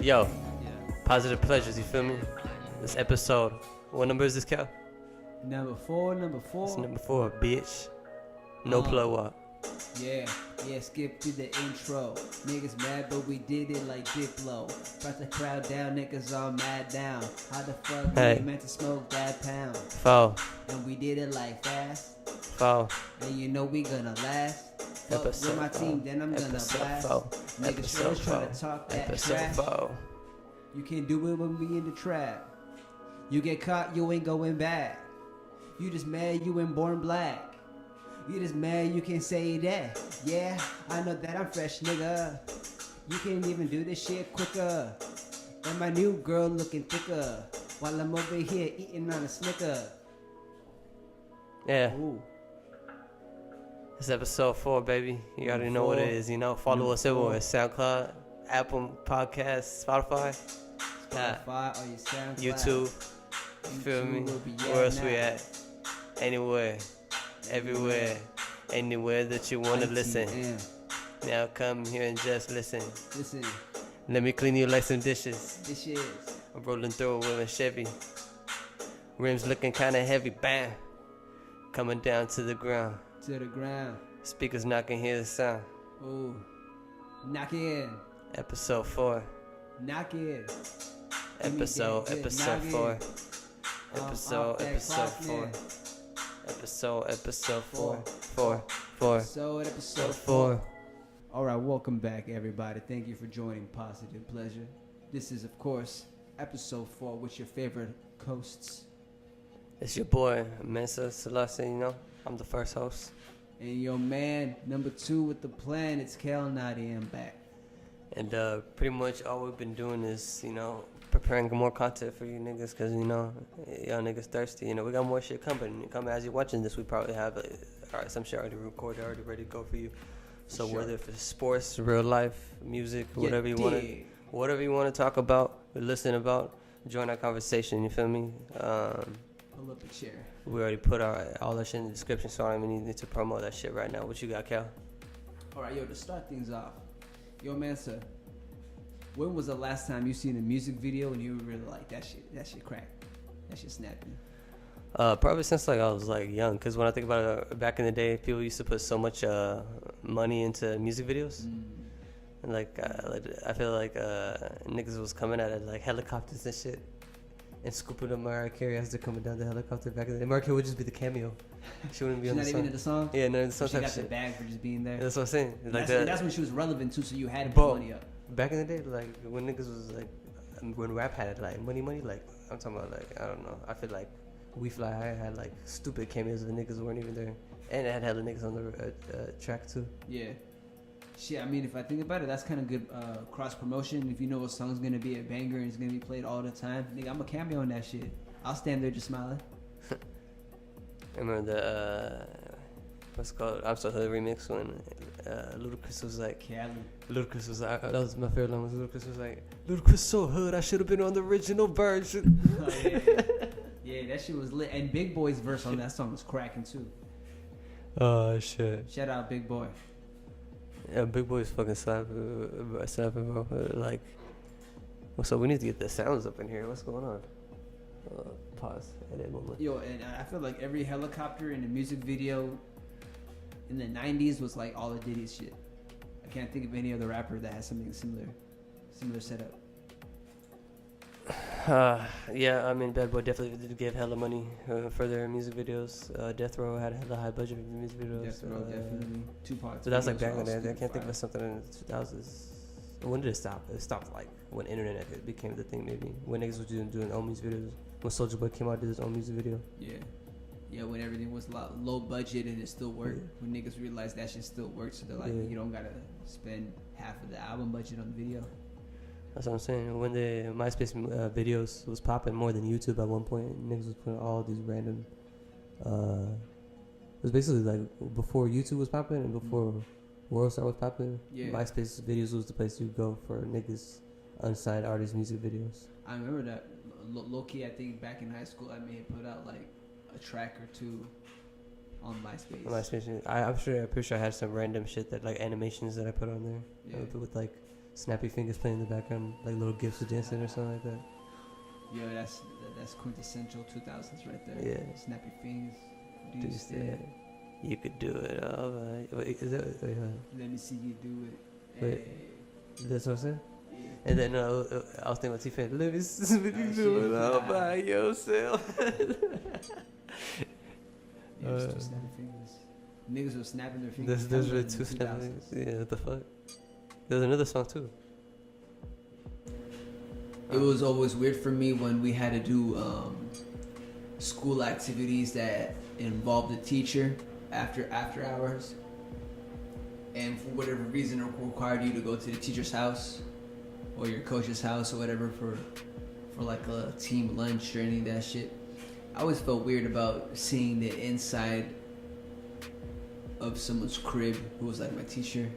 Yo, Yeah. positive pleasures, you feel me? This episode, what number is this, Cal? Number four. It's number 4, bitch. No plug walk. Yeah, skip to the intro. Niggas mad, but we did it like Diplo. Brought the crowd down, niggas all mad down. How the fuck we meant to smoke that pound? Foul. And we did it like fast. Foul. And you know we gonna last. Fuck Episode with my team, then I'm gonna blast. Niggas always trying to talk that trash. You can't do it when we in the trap. You get caught, you ain't going back. You just mad you ain't born black. You just mad you can't say that. Yeah, I know that I'm fresh, nigga. You can't even do this shit quicker. And my new girl looking thicker. While I'm over here eating on a Snicker. Yeah. Ooh. It's episode 4, baby. You already know what it is, you know. Follow us everywhere. SoundCloud, Apple Podcasts, Spotify, Spotify or your SoundCloud. YouTube. You feel me? Where else we at? Anywhere. Everywhere. Anywhere that you want to listen. Now come here and just listen. Listen. Let me clean you like some dishes. Dishes. I'm rolling through it with a Chevy. Rims looking kind of heavy. Bam. Coming down to the ground. To the ground. Speakers knocking, hear the sound. Ooh. Knock in. Episode 4. Knock in. Episode 4. Episode 4. Episode 4. Alright, welcome back everybody. Thank you for joining Positive Pleasure. This is of course episode 4 with your favorite hosts. It's your boy Mansa Selassie, you know. I'm the first host. And your man, number 2 with the plan, it's Kal and Mansa. I'm back. And pretty much all we've been doing is, you know, preparing more content for you niggas, because, you know, y'all niggas thirsty. You know, we got more shit coming. As you're watching this, we probably have some shit already recorded, already ready to go for you. So sure. Whether if it's sports, real life, music, whatever you want to talk about, listen about, join our conversation, you feel me? Pull up a chair. We already put all that shit in the description, so I don't even need to promote that shit right now. What you got, Cal? Alright, yo, to start things off, yo, Mansa, when was the last time you seen a music video and you were really like, that shit crack, that shit snapping? Probably since like I was like young, because when I think about it, back in the day, people used to put so much money into music videos. And like I feel like niggas was coming at it like helicopters and shit, and scooping up Mariah Carey as they're coming down the helicopter back in the day. Mariah Carey would just be the cameo. She wouldn't be on the song. She's not even in the song? Yeah, no, in the song. She got the bag for just being there. That's what I'm saying. Like that's when she was relevant too, so you had to put money up. Back in the day, like when niggas was like, when rap had like money, like I'm talking about like, I don't know. I feel like We Fly High had like stupid cameos of niggas who weren't even there, and it had hella niggas on the track too. Yeah. Shit, I mean, if I think about it, that's kind of good cross promotion. If you know a song's gonna be a banger and it's gonna be played all the time, nigga, I'm a cameo on that shit. I'll stand there just smiling. I remember the what's it called? I'm So Hood remix when Ludacris was like, Ludacris was like, that was my favorite line. Ludacris was like, Ludacris so hood, I should have been on the original version. Oh, yeah, that shit was lit. And Big Boy's verse on that song was cracking too. Oh shit! Shout out Big Boy. Yeah, Big Boy's fucking slapping, bro. Like, so we need to get the sounds up in here. What's going on? Pause. Edit moment. Yo, and I feel like every helicopter in the music video in the 90s was like all it did is shit. I can't think of any other rapper that has something similar setup. Yeah, I mean, Bad Boy definitely did give hella money for their music videos. Death Row had a hella high budget for music videos. Death Row, definitely. Tupac. So that's like back in the day. I can't think of something in the 2000s. When did it stop? It stopped like when internet became the thing, maybe. When niggas was doing their own music videos. When Soulja Boy came out, did his own music video. Yeah, when everything was low budget and it still worked. Yeah. When niggas realized that shit still works, so they're like, you don't gotta spend half of the album budget on the video. That's what I'm saying. When the MySpace videos was popping more than YouTube at one point, niggas was putting all these random. It was basically like before YouTube was popping and before Worldstar was popping. Yeah. MySpace videos was the place you go for niggas unsigned artist music videos. I remember that. Low key, I think back in high school, I may have put out like a track or two on MySpace. I'm pretty sure I had some random shit that like animations that I put on there. Yeah. With like Snappy fingers playing in the background, like little gifs of dancing or something like that. Yo, that's quintessential 2000s right there. Yeah. Snappy fingers. Do you stand? You could do it. All right. Wait, is that? Wait, let me see you do it. Wait. Hey. That's what I'm saying? Yeah. And then I was thinking about T-Fan. Let me see you do it all by yourself. Yeah, it was two snappy fingers. Niggas were snapping their fingers. There's really two snapping fingers. Yeah, what the fuck? There's another song too. It was always weird for me when we had to do school activities that involved a teacher after hours, and for whatever reason required you to go to the teacher's house or your coach's house or whatever for like a team lunch or any of that shit. I always felt weird about seeing the inside of someone's crib who was like my teacher,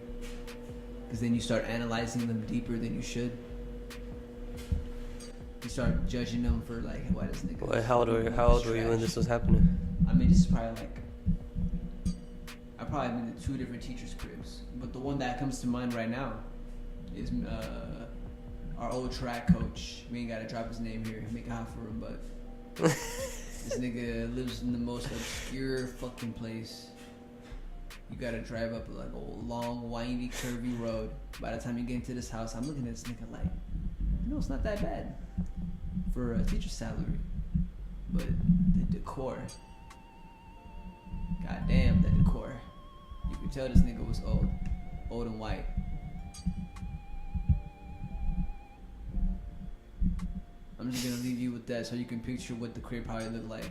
because then you start analyzing them deeper than you should. You start judging them for like, why this nigga? Well, how old were you when this was happening? I mean, this is probably like, I've probably been to 2 different teachers' cribs, but the one that comes to mind right now is our old track coach. We ain't gotta drop his name here, make it hot for him, but this nigga lives in the most obscure fucking place. You gotta drive up like a long, windy, curvy road. By the time you get into this house, I'm looking at this nigga like, it's not that bad for a teacher's salary, but the decor, goddamn, the decor. You could tell this nigga was old and white. I'm just gonna leave you with that so you can picture what the crib probably looked like,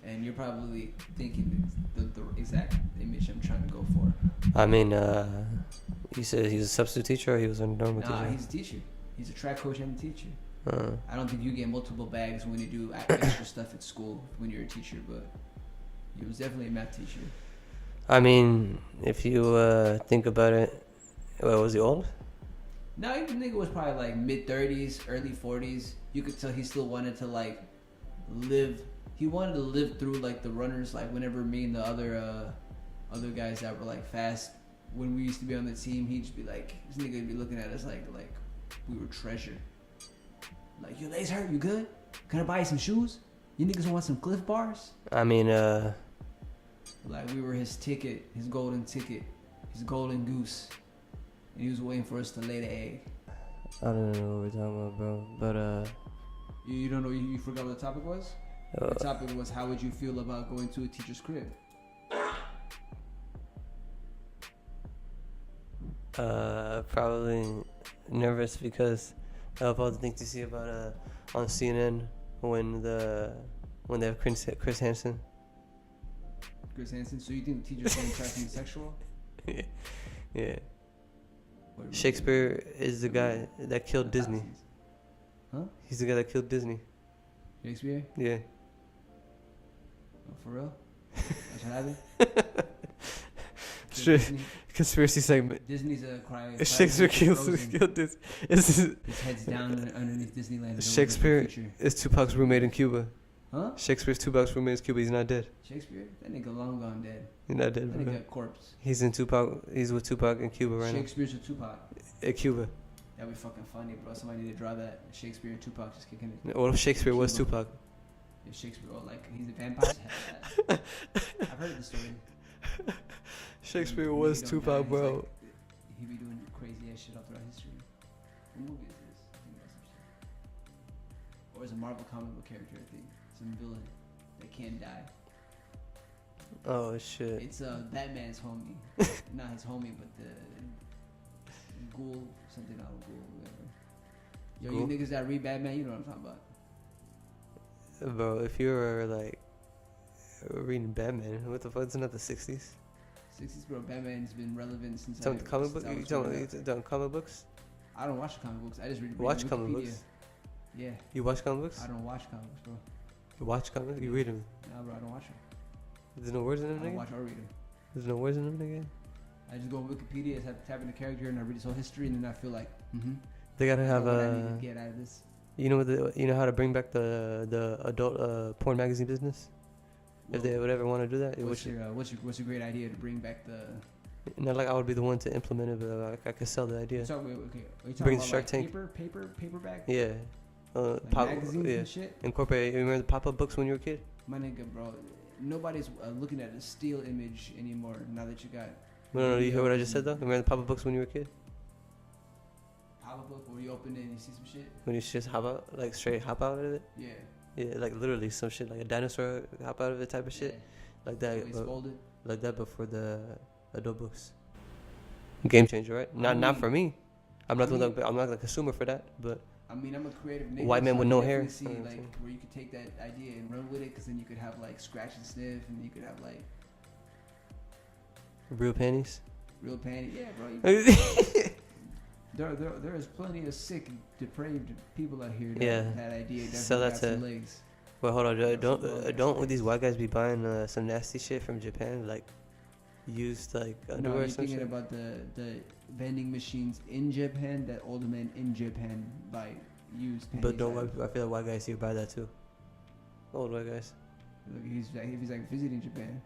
and you're probably thinking the exact image I'm trying to go for. I mean, you said he was a substitute teacher or he was a normal teacher? Nah, he's a teacher. He's a track coach and a teacher. I don't think you get multiple bags when you do extra stuff at school when you're a teacher, but he was definitely a math teacher. I mean, if you think about it, was he old? No, the nigga was probably like mid-30s, early 40s. You could tell he still wanted to like live. He wanted to live through like the runners, like whenever me and the other guys that were like fast, when we used to be on the team, he'd just be like, this nigga would be looking at us like we were treasure. Like, your legs hurt, you good? Can I buy you some shoes? You niggas want some Cliff Bars? I mean, like we were his ticket, his golden ticket, his golden goose. And he was waiting for us to lay the egg. I don't know what we're talking about, bro. But You don't know, you forgot what the topic was? The topic was, how would you feel about going to a teacher's crib? Probably nervous because of all the things you see about on CNN when they have Chris Hansen. Chris Hansen. So you think the teacher's going to try something sexual? Yeah. Shakespeare is the guy that killed Disney. Huh? He's the guy that killed Disney. Shakespeare? Yeah. Oh, for real? That's what happened? Conspiracy segment. Disney's a cry. Shakespeare killed this. His head's down underneath Disneyland. Shakespeare is Tupac's roommate in Cuba. Huh? Shakespeare's Tupac's roommate in Cuba. He's not dead. Shakespeare? That nigga long gone dead. He's not dead, bro. That nigga a corpse. He's in Tupac. He's with Tupac in Cuba right Shakespeare's with Tupac. At Cuba. That'd be fucking funny, bro. Somebody need to draw that. Shakespeare and Tupac just kicking it. What if Shakespeare was Tupac? If Shakespeare, like he's a vampire. I've heard the story. Shakespeare was Tupac, bro. Like, he be doing crazy ass shit all throughout history. What movie is this? I think that's some shit. Or is a Marvel comic book character, I think. Some villain that can't die. Oh shit. It's Batman's homie. Not his homie, but the ghoul, something out of ghoul, whatever. Yo, you niggas that read Batman, you know what I'm talking about. Bro, if you were like reading Batman, what the fuck? It's not the 60s. 60s, bro. Batman's been relevant since. Comic book? You talking comic books? I don't watch comic books. I just read. Watch comic books? Yeah. You watch comic books? I don't watch comic books, bro. You watch comics? You read them? Nah, bro. I don't watch them. There's no words in them, I don't watch or read them. There's no words in them, nigga? I just go on Wikipedia, type in the character, and I read his whole history, and then I feel like, They gotta have what I need to get out of this. You know how to bring back the adult porn magazine business? Well, if they would ever want to do that, what's your great idea to bring back the Not like I would be the one to implement it, but like I could sell the idea. Are you talking Bring about Shark like Tank. paperback? Yeah. Like magazines and shit? Incorporate. You remember the pop-up books when you were a kid? My nigga, bro. Nobody's looking at a still image anymore now that you got... No, you hear what I just said, though? Remember the pop-up books when you were a kid? Pop-up book where you open it and you see some shit? When you just hop out, like straight hop out of it? Yeah. Yeah, like literally some shit, like a dinosaur hop out of it type of shit. Yeah. Like that. It's folded. Like that, but for the adult books. Game changer, right? Not for me. I'm not the consumer for that, but... I mean, I'm a creative nigga. White man so with no hair. See, like, where you could take that idea and run with it, because then you could have, like, scratch and sniff, and you could have, like... Real panties? Real panties? Yeah, bro. There is plenty of sick, depraved people out here that idea sell that to... legs. Well, hold on. Don't these white guys be buying some nasty shit from Japan? Like, used, like, underwear or some shit? You're thinking about the vending machines in Japan that older men in Japan buy used panties. But I feel like white guys here buy that too. Old white guys. Look, he's like visiting Japan.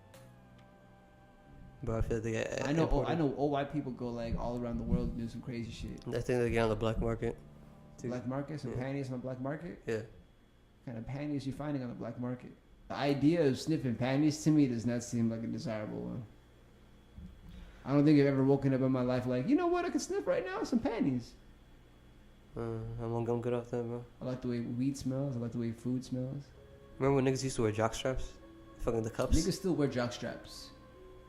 But I feel like they get I know old white people go like all around the world and do some crazy shit. I think they get on the black market. Too. Black market? Some panties on the black market? Yeah. What kind of panties you finding on the black market? The idea of sniffing panties to me does not seem like a desirable one. I don't think I've ever woken up in my life like, you know what, I could sniff right now, some panties. I'm gonna come good off that, bro. I like the way weed smells. I like the way food smells. Remember when niggas used to wear jock straps? Fucking the cups? Niggas still wear jock straps.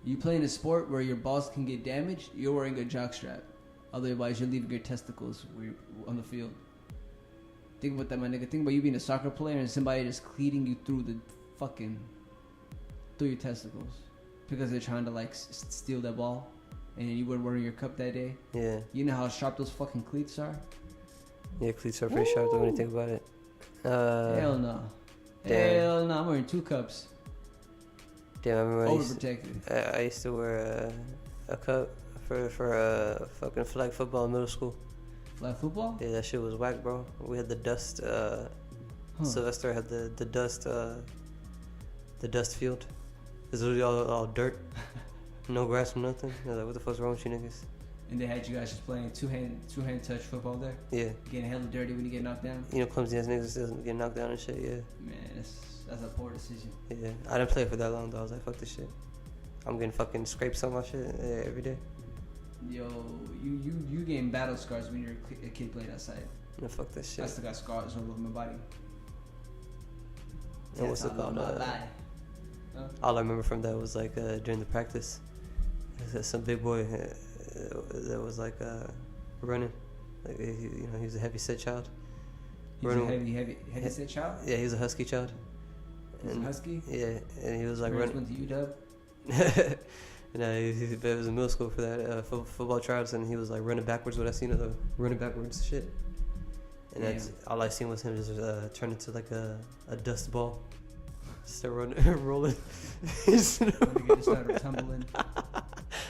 You playing a sport where your balls can get damaged, you're wearing a jock strap. Otherwise, you're leaving your testicles on the field. Think about that, my nigga. Think about you being a soccer player and somebody just cleating you through your testicles. Because they're trying to like steal that ball, and you weren't wearing your cup that day. Yeah. You know how sharp those fucking cleats are. Yeah, cleats are pretty sharp though when you think about it. Hell no. Hell no. I'm wearing 2 cups. Damn, I remember overprotected. I used to wear a cup for fucking flag football in middle school. Flag football? Yeah, that shit was whack, bro. We had the dust. Sylvester had the dust field. It's literally all dirt, no grass or nothing. I was like, what the fuck's wrong with you niggas? And they had you guys just playing two hand touch football there? Yeah. Getting hella dirty when you get knocked down? You know, clumsy ass niggas doesn't get knocked down and shit, yeah. Man, that's a poor decision. Yeah, I didn't play for that long though. I was like, fuck this shit. I'm getting fucking scrapes on my shit every day. Yo, you getting battle scars when you're a kid playing outside. No, fuck that shit. I still got scars all over my body. And what's it called? Huh? All I remember from that was like during the practice, some big boy that was like running. Like he was a heavy set child. He's a heavy set child? Yeah, he was a husky child. He's a husky? Yeah, and he was like running. Went to UW? And it was in middle school for that football tryouts, and he was like running backwards. What I seen of the running backwards shit. And that's all I seen was him just turn into like a dust ball. Start rolling. When they just started tumbling.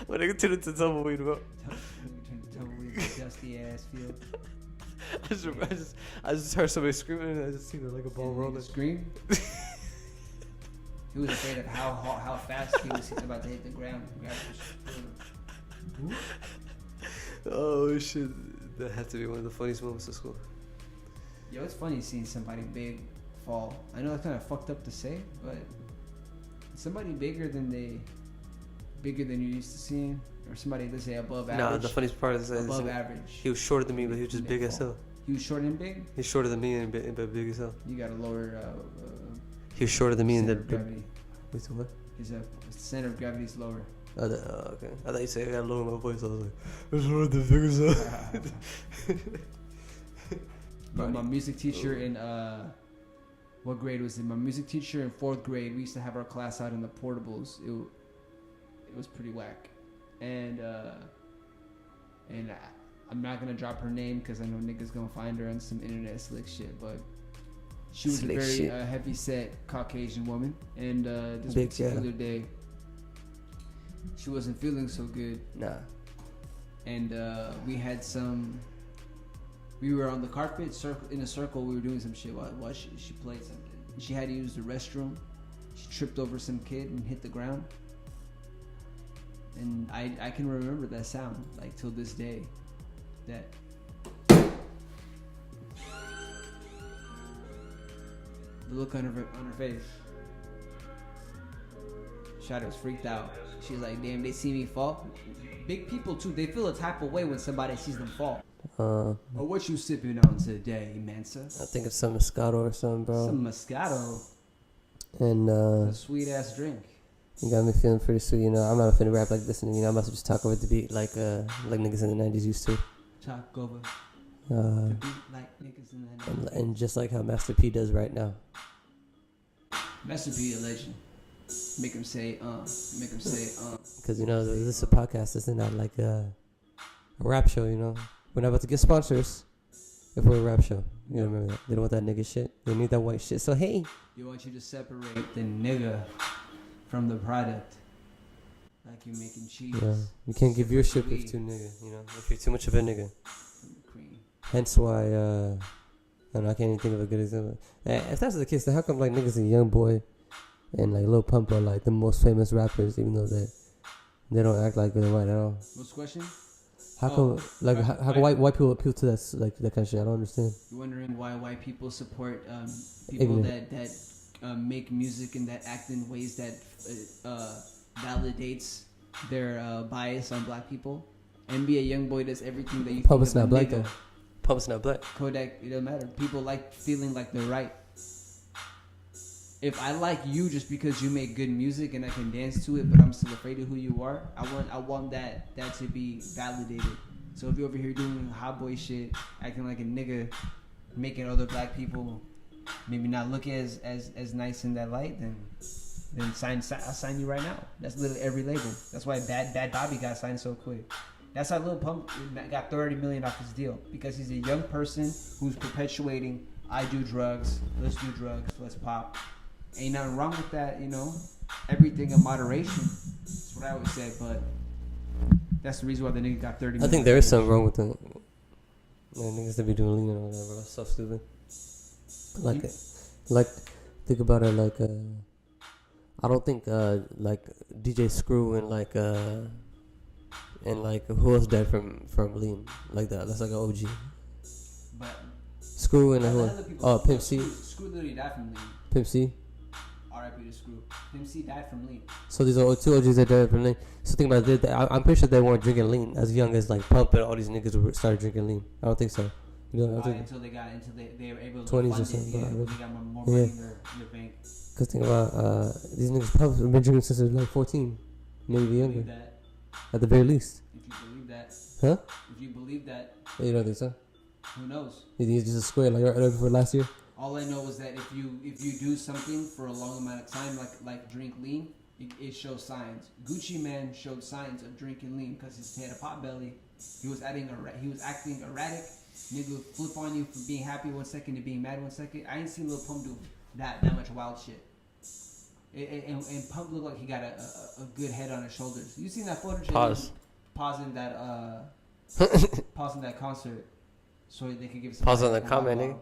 When they turned into tumbleweed, bro. Tumbleweed, dusty ass field. I just heard somebody screaming, and I just seen it like a ball rolling. Scream. He was afraid of how fast he was about to hit the ground. Oh shit! That had to be one of the funniest moments of school. Yo, it's funny seeing somebody big fall. I know that's kind of fucked up to say, but somebody bigger than you're used to seeing, or somebody, let's say, above average. No, the funniest part is above average. He was shorter than me, but he was just big as hell. He was shorter and big? He's shorter than me and big as hell. You got a lower he was shorter than me and gravity. Wait, what? His center of gravity is lower. Okay. I thought you said I got lower my voice. I was like, it's one of the bigger hell. But my music teacher in what grade was it? My music teacher in 4th grade, we used to have our class out in the portables. It was pretty whack, and I'm not gonna drop her name because I know niggas gonna find her on some internet slick shit. But she was slick a very heavy set Caucasian woman, and this big particular day, she wasn't feeling so good. Nah. And we were on the carpet in a circle. We were doing some shit while she played something. She had to use the restroom. She tripped over some kid and hit the ground. And I can remember that sound like till this day. That the look on her face. Shadow's freaked out. She's like, damn, they see me fall. Big people too, they feel a type of way when somebody sees them fall. Oh, what you sipping on today, Mansa? I think it's some Moscato or something, bro. Some Moscato. And a sweet ass drink. You got me feeling pretty sweet, you know. I'm not finna rap like this, and you know, I must just talk over the beat like niggas in the 90s used to. Talk over the beat like niggas in the 90s. And just like how Master P does right now. Master P a legend. Make him say, Because, you know, this is a podcast. This is not like a rap show, you know. We're not about to get sponsors if we're a rap show. You know, remember that. They don't want that nigga shit. They need that white shit. So, hey. You want you to separate the nigga from the product. Like you're making cheese. Yeah. You can't give your shit with too nigga, you know. If you're too much of a nigga. Hence why, I can't even think of a good example. If that's the case, then how come, like, niggas like Young Boy and, like, Lil Pump are, like, the most famous rappers, even though they don't act like they're white at all? What's the question? How come, like, how come white people appeal to that, like, that kind of shit? I don't understand. You're wondering why white people support people that make music and that act in ways that validates their bias on black people? NBA Youngboy does everything that you Pump is not black, though. Pump's not black. Kodak, it doesn't matter. People like feeling like they're right. If I like you just because you make good music and I can dance to it, but I'm still afraid of who you are, I want that to be validated. So if you're over here doing hot boy shit, acting like a nigga, making other black people maybe not look as nice in that light, then I'll sign you right now. That's literally every label. That's why Bad Bobby got signed so quick. That's how Lil Pump got $30 million off his deal, because he's a young person who's perpetuating, I do drugs, let's do drugs, let's pop. Ain't nothing wrong with that, you know. Everything in moderation. That's what I always say, but that's the reason why the nigga got $30 million. I think there is something wrong with them. Niggas that be doing lean and whatever. That's so stupid. Like, think about it. Like, I don't think like DJ Screw and who else died from lean like that. That's like an OG. But Screw and who? Pimp C. Screw literally died from lean. Pimp C. R.I.P. to Screw. Pimp C died from lean. So these are two OGs that died from lean. So think about it. I'm pretty sure they weren't drinking lean as young as like Pump and all these niggas started drinking lean. I don't think so. You know, until they were able to 20s fund or something. Yeah, they got more money in their bank. Cause think about these niggas Pump have been drinking since they were like 14, maybe younger. At the very least. If you believe that. Huh? If you believe that. You don't think so? Who knows? You think it's just a square like right before last year? All I know is that if you do something for a long amount of time, like drink lean, it shows signs. Gucci Man showed signs of drinking lean because he had a pot belly. He was acting erratic. Nigga would flip on you from being happy 1 second to being mad 1 second. I ain't seen Lil Pump do that much wild shit. And Pump looked like he got a good head on his shoulders. You seen that photo? Pausing that concert so they could give some. Pause on the comment, nigga.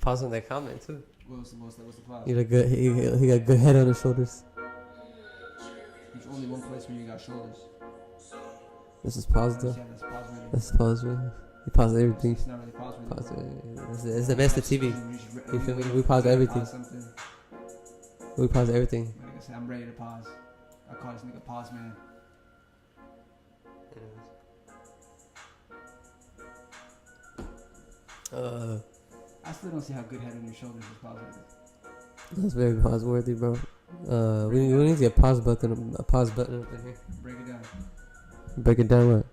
Pause on that comment too. What's the pause? He got good head on his shoulders. There's only one place where you got shoulders. This is pause though. Yeah, that's pause, man. We pause everything. It's not really pause. It's the best of TV. You feel me? We pause everything. We pause everything. Like I said, I'm ready to pause. I call this nigga Pause Man. I still don't see how good head on your shoulders is positive. That's very pause worthy, bro. We need to get a pause button up in here. Break it down. Break it down what?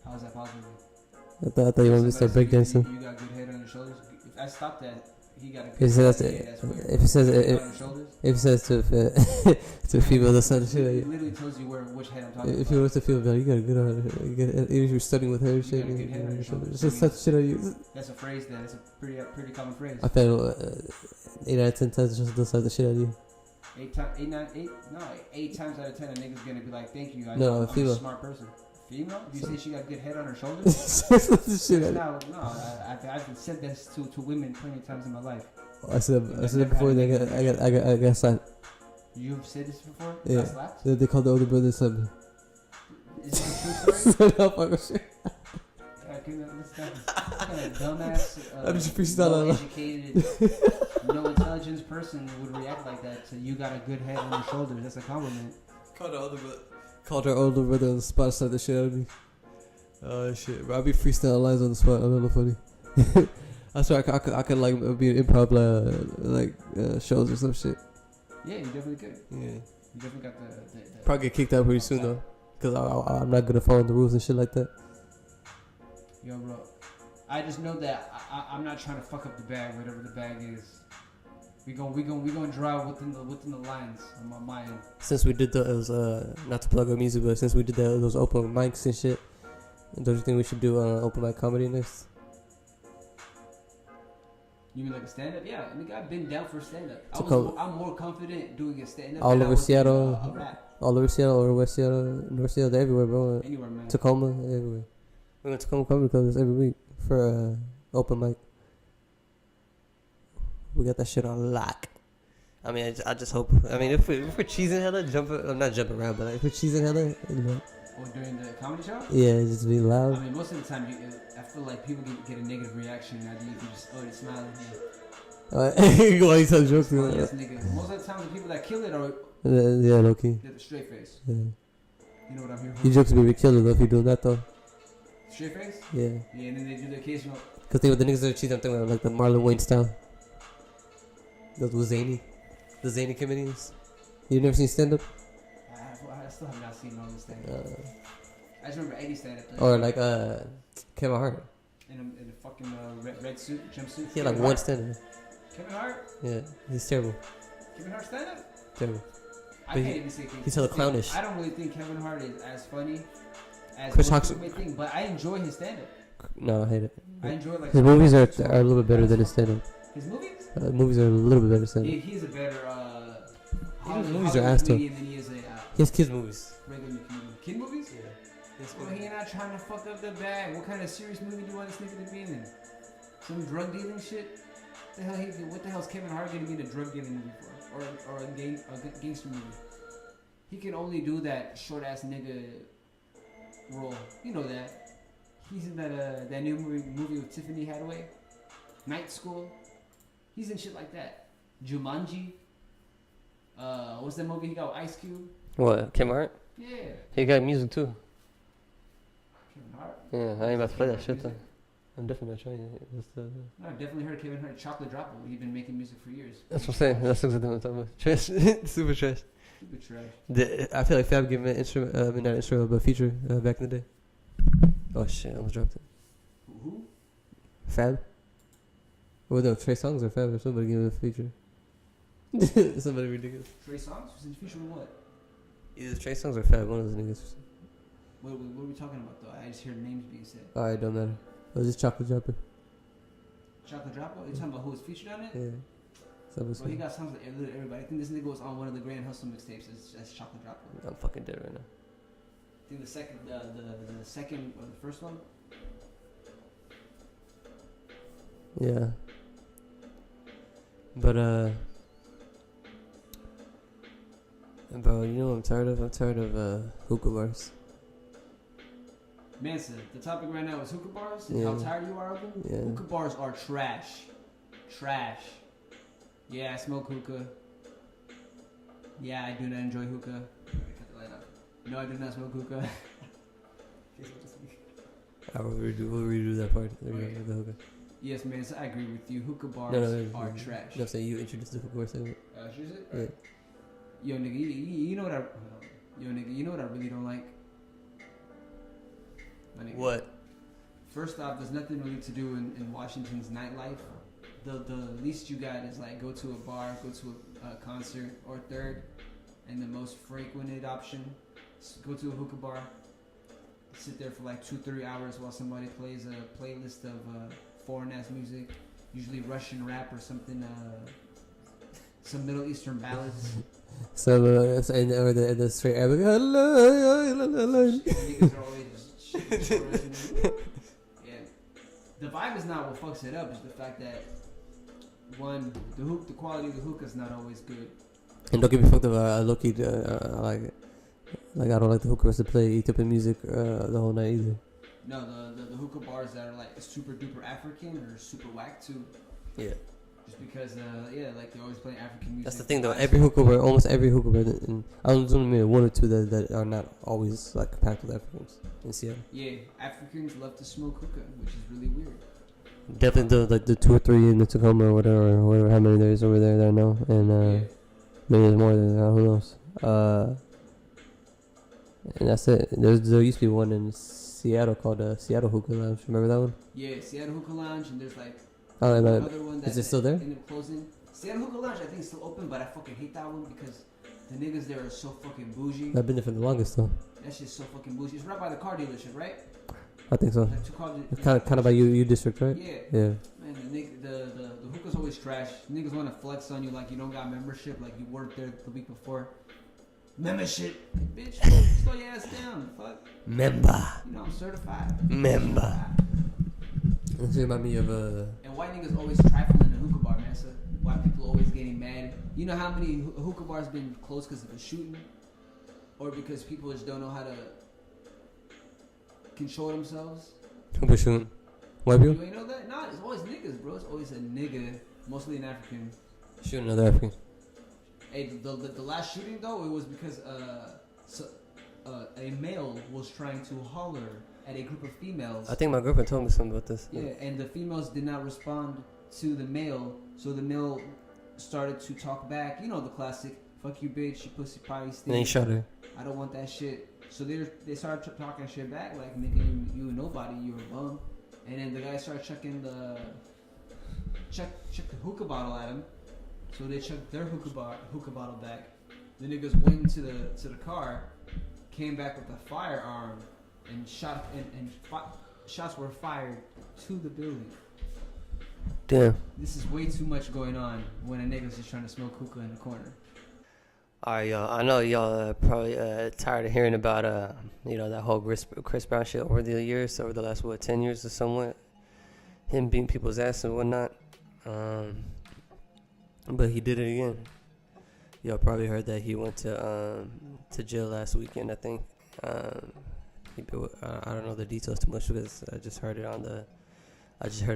How is that possible? I thought you wanted to start breakdancing. You got good head on your shoulders. If I stop that, he got a good head. If it says to a female, that's not the shit. It literally tells you which head I'm talking about. If you were to female, you got a good on. Even if you're studying with her, shit. It's just such shit on you. That's a phrase. That's a pretty common phrase. I feel 8 out of 10 times just does the shit on you. 8 times out of 10, a nigga's gonna be like, "Thank you." I'm female. a smart person. Female? You say she got good head on her shoulders? I've said this to women plenty of times in my life. I said it before. I got signed. You've said this before? Yeah. They called the older brother something. Is it a true story? No, fuck shit. Dumbass, I'm just freestyling. Educated, no intelligence person would react like that. So you got a good head on your shoulders. That's a compliment. Called her older brother on the spot, slapped the shit out of me. Oh shit, bro! I be freestyling lines on the spot. I'm hella funny. I swear I could like be an improv shows or some shit. Yeah, you definitely could. Yeah. You definitely got the probably get kicked out pretty soon though, cause I'm not gonna follow the rules and shit like that. Yo, bro, I just know that I'm not trying to fuck up the bag, whatever the bag is. We gonna drive within the lines on my mind. Since we did those, not to plug our music, but since we did those open mics and shit, don't you think we should do open mic comedy next? You mean like a stand up? Yeah, I mean I've been down for stand up. I'm more confident doing a stand up. All over Seattle, all over Seattle, or West Seattle, North Seattle, everywhere, bro. Anywhere, man. Tacoma, everywhere. We went to Tacoma Comedy Club every week for open mic. We got that shit on lock. I mean, I just hope. I mean, if we're cheesing hella, not jumping around, but like, if we're cheesing hella, during the comedy show? Yeah, just be loud. I mean, most of the time, I feel like people get a negative reaction after you just you're smiling. Why you tell jokes? Most of the time, the people that kill it are low key. They're the straight face. Yeah. You know what I'm here for? You jokes be killing though if you doing that though. Straight face? Yeah. Yeah, and then they do the occasional. Cause the niggas that are cheating, I'm thinking about like the Marlon Wayne style. Those was the zany comedians. You never seen stand up? I still have not seen all this stand up. I just remember Eddie stand up. Or like Kevin Hart. In a fucking red suit, jumpsuit. He had like one stand up. Kevin Hart? Yeah, he's terrible. Kevin Hart stand up? Terrible. I can't even say he's hella clownish. I don't really think Kevin Hart is as funny as Chris Hawks. Thing, but I enjoy his stand up. No, I hate it. I enjoy like his movies are a little bit better than his stand up. His movies? Movies are a little bit better stand up. He's a better his movies are ass too. He has kids movies. Regular comedian. Kid movies? Yeah. Well, he not trying to fuck up the bag. What kind of serious movie do you want this nigga to be in? Some drug dealing shit? What the hell's Kevin Hart gonna be in a drug dealing movie for? Or a gangster movie? He can only do that short ass nigga role. You know that. He's in that new movie with Tiffany Hadaway, Night School. He's in shit like that. Jumanji. What's that movie he got with Ice Cube? What, Kevin Hart? Yeah. He got music too. Kevin Hart? Yeah, I ain't about to play that shit though. I'm definitely not trying it. No, I've definitely heard Kevin Hart Chocolate Dropper. He's been making music for years. That's what I'm saying. That's exactly what I'm talking about. Trash. Super trash. Super trash. I feel like Fab gave me an instrument, not instrument, but feature back in the day. Oh shit, I almost dropped it. Who? Fab? Well, no, Trey Songz or Fab or somebody gave me a feature. Somebody ridiculous. Trey Songz? Was in feature with what? Either Trey Songz or Fab, one of those niggas. What are we talking about though? I just hear names being said. Alright, don't matter. It was just Chocolate Dropper. Chocolate Dropper? You talking about who was featured on it? Yeah. Bro, he got songs like everybody. I think this nigga was on one of the Grand Hustle mixtapes as Chocolate Dropper. I'm fucking dead right now. I think the second or the first one. Yeah. But bro, you know what I'm tired of? I'm tired of hookah bars. Mansa, the topic right now is hookah bars. Yeah. How tired you are of them? Yeah. Hookah bars are trash. Trash. Yeah, I smoke hookah. Yeah, I do not enjoy hookah. Cut the light off. No, I do not smoke hookah. We'll redo that part. Okay. The hookah. Yes, man, I agree with you. Hookah bars are trash. No, I'm saying you introduced the hookah bar segment. Is it? Yeah. Yo, nigga, you know what I really don't like? My nigga. What? First off, there's nothing really to do in Washington's nightlife. The least you got is like go to a bar, go to a concert, or third, and the most frequented option, go to a hookah bar, sit there for like 2-3 hours while somebody plays a playlist of foreign ass music, usually Russian rap or something, some Middle Eastern ballads. So or the straight Arabic. Niggas are always just shit. Yeah, the vibe is not what fucks it up. It's the fact that one, the quality of the hookah is not always good. And don't get me fucked up. I low key like I don't like the hookahs to play Ethiopian music the whole night either. No, the hookah bars that are like super duper African or super whack too. Yeah. Just because, like they're always playing African music. That's the thing though. Almost every hookah bar, and I was only one or two that are not always like packed with Africans in Seattle. Yeah, Africans love to smoke hookah, which is really weird. Definitely the 2 or 3 in the Tacoma or whatever, how many there is over there that I know, and maybe there's more than that. Who knows? And that's it. There used to be one in Seattle called Seattle Hookah Lounge. Remember that one? Yeah, Seattle Hookah Lounge, and there's like another one that is it still there? Ended up closing. Seattle Hookah Lounge, I think, is still open, but I fucking hate that one because the niggas there are so fucking bougie. I've been there for the longest though. That shit's so fucking bougie. It's right by the car dealership, right? I think so. Like kind of by you district, right? Yeah. Yeah. Man, the hookah's always trash. Niggas want to flex on you like you don't got membership, like you worked there the week before. Membership, bitch. Slow your ass down. Fuck. Member. You know I'm certified. Member. This remind me of And white niggas always trifling in the hookah bar, man. So white people always getting mad. You know how many hookah bars been closed because of a shooting, or because people just don't know how to control themselves? Who was shooting? White people? You ain't know that? Nah, it's always niggas, bro. It's always a nigga, mostly an African. Shooting another African. Hey, the last shooting though, it was because a male was trying to holler at a group of females. I think my girlfriend told me something about this. Yeah, and the females did not respond to the male, so the male started to talk back. You know the classic, "Fuck you, bitch, you pussy pie." And he shot her. I don't want that shit. So they started talking shit back, like making you nobody, you're a bum. And then the guy started chucking the hookah bottle at him. So they chucked their hookah bottle back. The niggas went into the car, came back with a firearm, and shots were fired to the building. Damn. This is way too much going on when a nigga's just trying to smoke hookah in the corner. Alright, y'all. I know y'all are probably tired of hearing about that whole Chris Brown shit over the years, over the last 10 years or somewhat. Him beating people's ass and whatnot. But he did it again. Y'all probably heard that he went to jail last weekend. I think. I don't know the details too much because I just heard it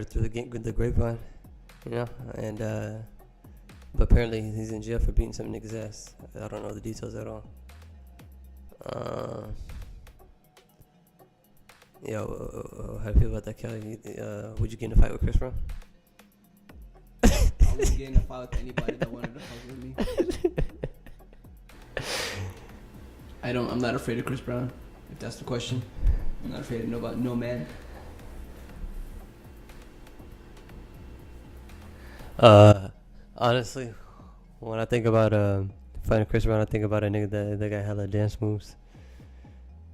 through the grapevine, and but apparently he's in jail for beating some nigga's ass. I don't know the details at all. How do you feel about that, Kelly? Would you get in a fight with Chris Brown? I wouldn't get in a fight with anybody that wanted to fuck with me. I'm not afraid of Chris Brown, if that's the question. I'm not afraid of no man. Honestly, when I think about fighting Chris Brown, I think about a nigga that got hella dance moves.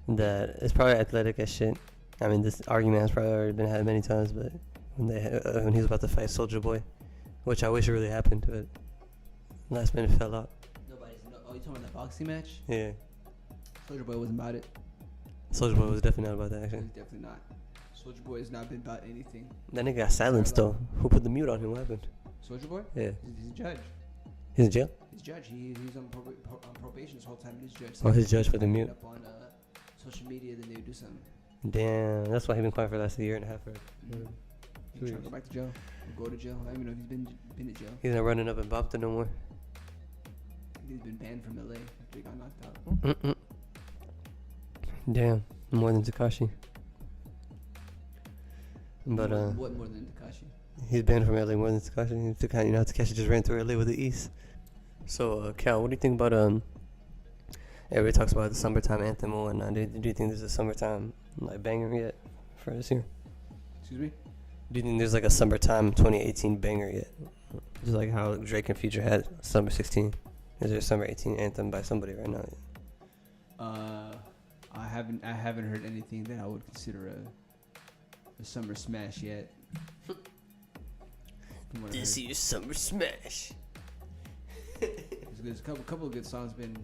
That is probably athletic as shit. I mean, this argument has probably already been had many times, but when he was about to fight Soulja Boy, which I wish it really happened, but last minute fell out. You talking about the boxing match? Yeah. Soulja Boy wasn't about it. Soulja Boy was definitely not about that, actually. He's definitely not. Soulja Boy has not been about anything. That nigga got silenced, though. Who put the mute on him? What happened? Soulja Boy? Yeah. He's a judge. He's in jail? He's a judge. He's on probation this whole time. He's judge. So his judge put the mute? Up on social media, then they would do something. Damn. That's why he's been quiet for the last year and a half. He's trying to go back to jail. Or go to jail. I don't even know if he's been to jail. He's not running up in Bopton no more. He's been banned from LA after he got knocked out. Damn. More than Tekashi. But what more than Tekashi? He's banned from LA more than Tekashi. Tekashi just ran through LA with the East. So, Cal, what do you think about everybody talks about the summertime anthem and whatnot. Do you think there's a summertime banger yet for this year? Excuse me? Do you think there's a summertime 2018 banger yet? Just like how Drake and Future had Summer 16. Is there a Summer 18 anthem by somebody right now? I haven't heard anything that I would consider a summer smash yet. This year's summer smash. There's a couple of good songs, been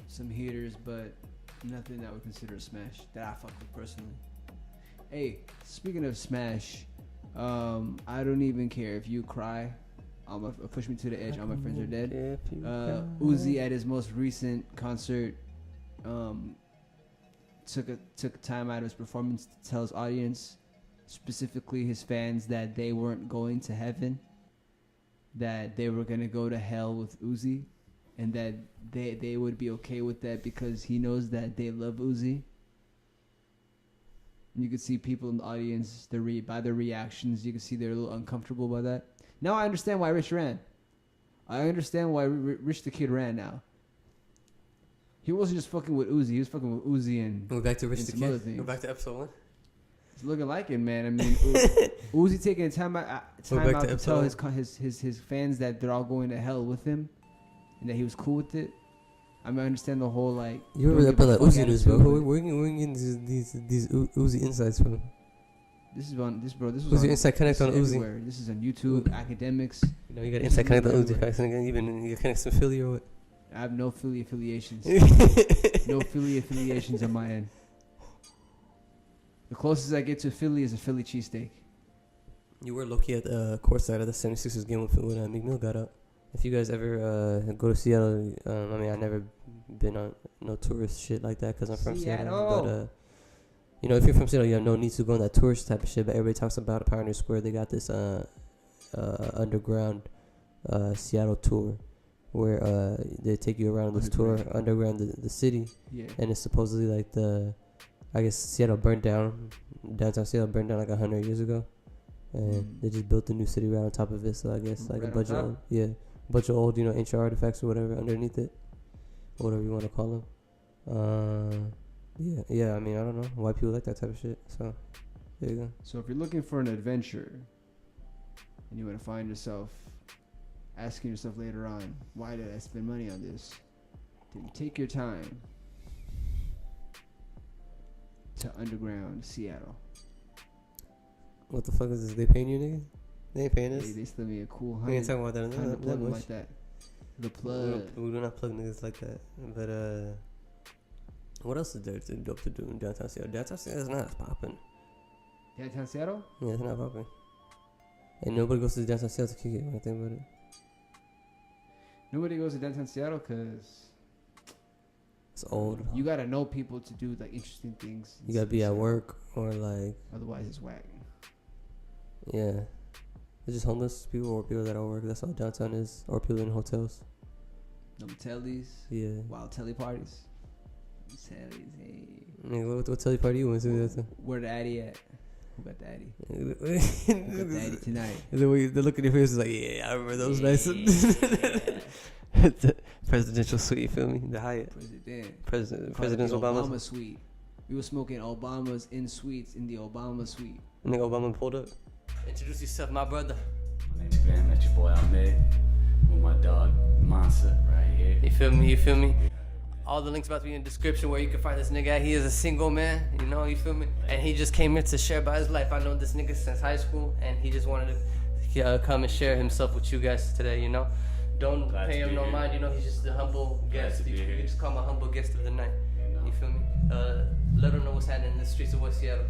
some hitters, but nothing that I would consider a smash that I fuck with personally. Hey, speaking of smash, I don't even care if you cry Push Me to the Edge, All My Friends Are Dead. Uzi at his most recent concert took time out of his performance to tell his audience, specifically his fans, that they weren't going to heaven, that they were going to go to hell with Uzi, and that they would be okay with that because he knows that they love Uzi. You could see people in the audience, by their reactions, you could see they're a little uncomfortable by that. Now I understand why Rich ran. I understand why Rich the Kid ran now. He wasn't just fucking with Uzi. He was fucking with Uzi and... Go back to Rich the Kid. Go back to episode 1. It's looking like it, man. I mean, Uzi taking time out to tell his fans that they're all going to hell with him, and that he was cool with it. I mean, I understand the whole like. You remember that part like Uzi news, bro? Where are you getting these Uzi insights from? This was Who's your inside connect on Uzi? Everywhere. This is on YouTube, academics. You know, you got inside connect on Uzi facts, and even you connect some Philly or what? I have no Philly affiliations. No Philly affiliations on my end. The closest I get to Philly is a Philly cheesesteak. You were low-key at the courtside of the 76ers game when McNeil got out. If you guys ever go to Seattle, I mean, I've never been on no tourist shit like that because I'm from Seattle. But, you know, if you're from Seattle, you have no need to go on that tourist type of shit. But everybody talks about Pioneer Square. They got this underground Seattle tour where they take you around this tour underground the city. Yeah. And it's supposedly like I guess Seattle burned down. Downtown Seattle burned down like 100 years ago. And they just built a new city right on top of it. So I guess like a bunch of old, you know, ancient artifacts or whatever underneath it, whatever you want to call them. Yeah. I mean, I don't know why people like that type of shit. So there you go. So if you're looking for an adventure, and you want to find yourself asking yourself later on, why did I spend money on this? Then take your time to underground Seattle. What the fuck is this? They paying you, nigga? They ain't paying us. They still me a cool 100. We ain't talking about that. Plug like that. The plug. We do not plug niggas like that. But what else is there dope to do in downtown Seattle? Downtown Seattle is not as popping. Downtown Seattle? Yeah, it's not popping. And nobody goes to downtown Seattle to kick it when I think about it. Nobody goes to downtown Seattle because it's old. You gotta know people to do like interesting things. You gotta be at work or like. Otherwise, it's whack. Yeah. It's just homeless people or people that don't work. That's all downtown is. Or people in hotels. Them tellies. Yeah. Wild telly parties. Tellies, hey. Nigga, what telly party you went to? Where the Addy at? Who got the Addy? Who got the Addy tonight? The way they look at your face is like, yeah, I remember those nights. The presidential suite, you feel me? The Hyatt. President Obama suite. We were smoking Obama's in suites in the Obama suite. Nigga, Obama pulled up. Introduce yourself, my brother. My name's Van, that's your boy Ahmed. With my dog Mansa right here. You feel me? All the links about to be in the description where you can find this nigga at. He is a single man, you know, you feel me? And he just came here to share about his life. I know this nigga since high school, and he just wanted to come and share himself with you guys today, you know? Don't pay him no mind, you know, he's just a humble guest. You can just call him a humble guest of the night. You feel me? Let him know what's happening in the streets of West Seattle.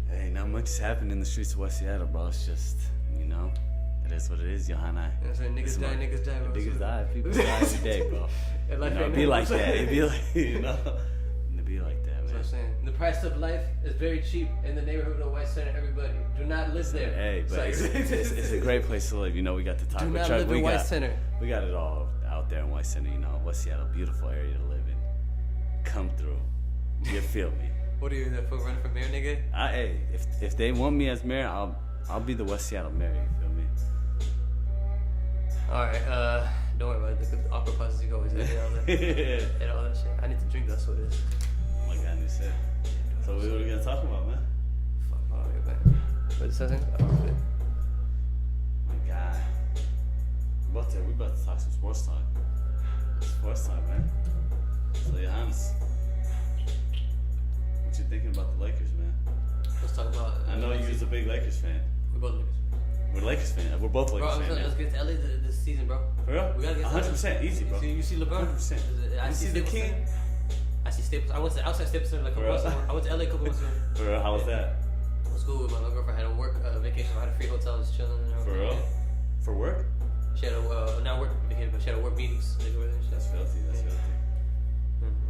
Hey, not much is happening in the streets of West Seattle, bro. It's just, you know, it is what it is, Johanna. You know what I'm saying? Niggas die, bro. Niggas die. People die every day, bro. It be like that. It be like, you know, it be like that, man. That's what I'm saying. The price of life is very cheap in the neighborhood of West Center, everybody. Do not live there. Hey, but it's a great place to live. You know, we got the taco truck. Do not live in West Center. We got it all out there in West Center, you know. West Seattle, beautiful area to live in. Come through. You feel me? What are you there for, running for mayor, nigga? Hey, if they want me as mayor, I'll be the West Seattle mayor. You feel me? All right, don't worry about it. The awkward pauses you always edit all that. Edit all that shit. I need to drink. That's what it is. Oh my God, you said. So what are we gonna talk about, man? Fuck, all right, man. What is that? Oh, good. My God. We about to talk some sports talk. Sports talk, man. So you're honest. What you thinking about the Lakers, man? Let's talk about. I know you was a big Lakers fan. We're both Lakers. We're Lakers fans. We're both Lakers fans. Bro, let's get to LA this season, bro. For real? We gotta get 100% easy, bro. You see LeBron? 100%. I see the King. I see Staples. I went to outside Staples Center like a couple months ago. I went to LA a couple months ago. For real? How was that? It was cool with my girlfriend. I had a work vacation. I had a free hotel, just chilling. For real? For work? She had not work vacation, but she had to work meetings. Like, over there. That's filthy.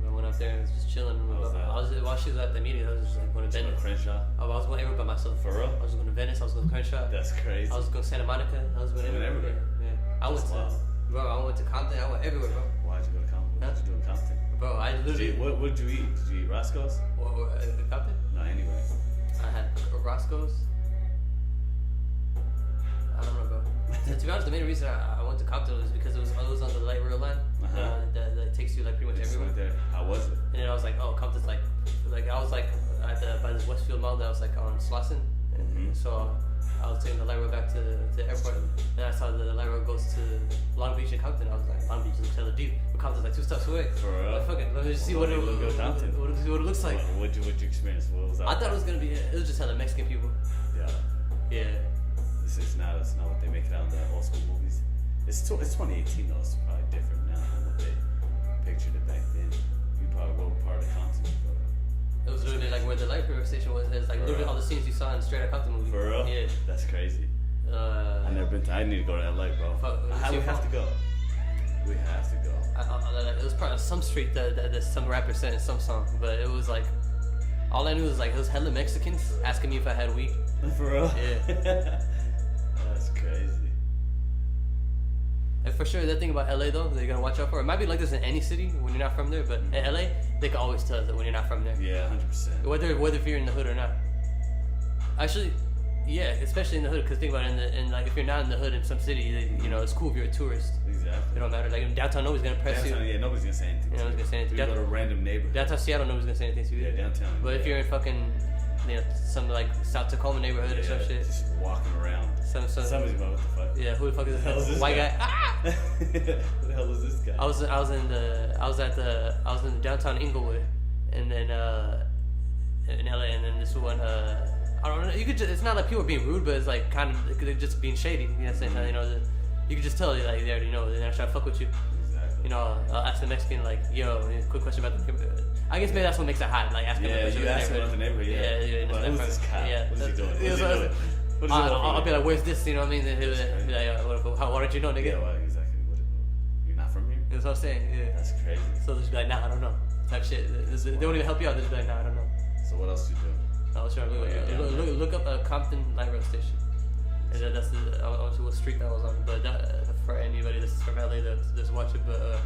I went up there and was just chilling. While she was at the meeting, I was just like going to Venice. Crenshaw. I was going everywhere by myself. For real? I was going to Venice. I was going to Crenshaw. That's crazy. I was going to Santa Monica. I was going everywhere. Yeah. I went to Compton. I went everywhere, bro. Why'd you go to Compton? What did you do in Compton? Bro, I literally. What did you eat? Did you eat Roscoe's? In Compton? No, anyway. I had Roscoe's. I don't know, bro. To be honest, the main reason I went to Compton was because it was on the light rail line that takes you like pretty much everywhere. There. How was it? And then I was like, oh, Compton's like I was like by this Westfield Mall that was like on Slauson, and so I was taking the light rail back to the airport, and I saw the light rail goes to Long Beach and Compton. I was like, Long Beach is hella deep, but Compton's like 2 steps away. For real? Like, fuck it, let me just see what it looks like. What'd you experience? What was that? I thought it was gonna be. It was just hella Mexican people. Yeah. It's not what they make it out in the old school movies. It's 2018 though. It's probably different now than what they pictured it back then. You probably wrote part of the content. It was literally like where the light rail station was. It's like literally all the scenes you saw in Straight Outta Compton movie. For real? Yeah. That's crazy. I never been. I need to go to LA, bro. We have to go. We have to go. It was probably some street that some rapper said in some song, but it was like all I knew was like it was hella Mexicans asking me if I had weed. For real? Yeah. That's crazy. And for sure, that thing about LA though, that you gotta watch out for. It might be like this in any city when you're not from there, but in LA, they can always tell that when you're not from there. Yeah, 100%. Whether if you're in the hood or not. Actually, yeah, especially in the hood, because think about it, in like if you're not in the hood in some city, you know, it's cool if you're a tourist. Exactly. It don't matter. Like in downtown, nobody's gonna press you. Yeah, nobody's gonna say anything. You know, nobody's gonna say anything. You go to a random neighborhood. Downtown Seattle, nobody's gonna say anything to you. Yeah, downtown. But if you're in fucking, you know, some like South Tacoma neighborhood or some shit, just walking around. Somebody's going, what the fuck? Yeah, who the fuck is this white guy? Ah! Who the hell is this guy? I was in the downtown Inglewood, and then in LA, and then this one I don't know. You could just, it's not like people are being rude, but it's like kind of they're just being shady. You know what I'm saying? You know, you could just tell like they already know they're not trying to fuck with you. Exactly. You know, I'll ask the Mexican like, yo, quick question about the neighborhood. I guess maybe that's what makes it hot, like asking a question about the neighborhood. Yeah. But who's this guy? Yeah. What's he doing? I'll be like, where's this? You know what I mean? And he'll be like, why don't you know, nigga? Yeah, well, exactly. You're not from here? That's what I'm saying. Yeah. That's crazy. So they'll just be like, nah, I don't know. Type shit. They won't even help you out. They'll just be like, nah, I don't know. So what else you do? I'll try to look up a Compton light rail station. And that's I don't know what street that was on. But for anybody that's from LA that's watching, but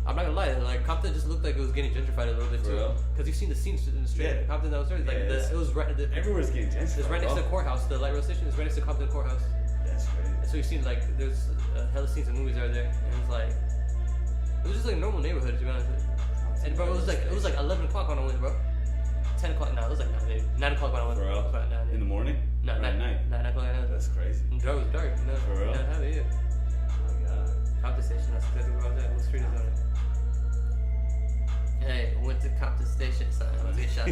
I'm not gonna lie, like Compton just looked like it was getting gentrified a little bit too. Because you've seen the scenes in the street. Yeah. Compton that was there, like it was right. Everywhere's getting gentrified. It's right next to the courthouse. The light rail station is right next to Compton courthouse. That's crazy. And so you've seen like there's hella scenes and movies are there, and it was just like a normal neighborhood to be honest. And bro, it was like 11 o'clock when I went, bro. 10 o'clock. No, it was like 9 o'clock when I went. Bro, in the morning? No, at night. 9 o'clock. That's crazy. And it was dark. No, for real? Yeah. Oh my god. Compton Station. That's exactly where I was at. What street is on it? Hey, went to Compton Station. Son, I was getting shot.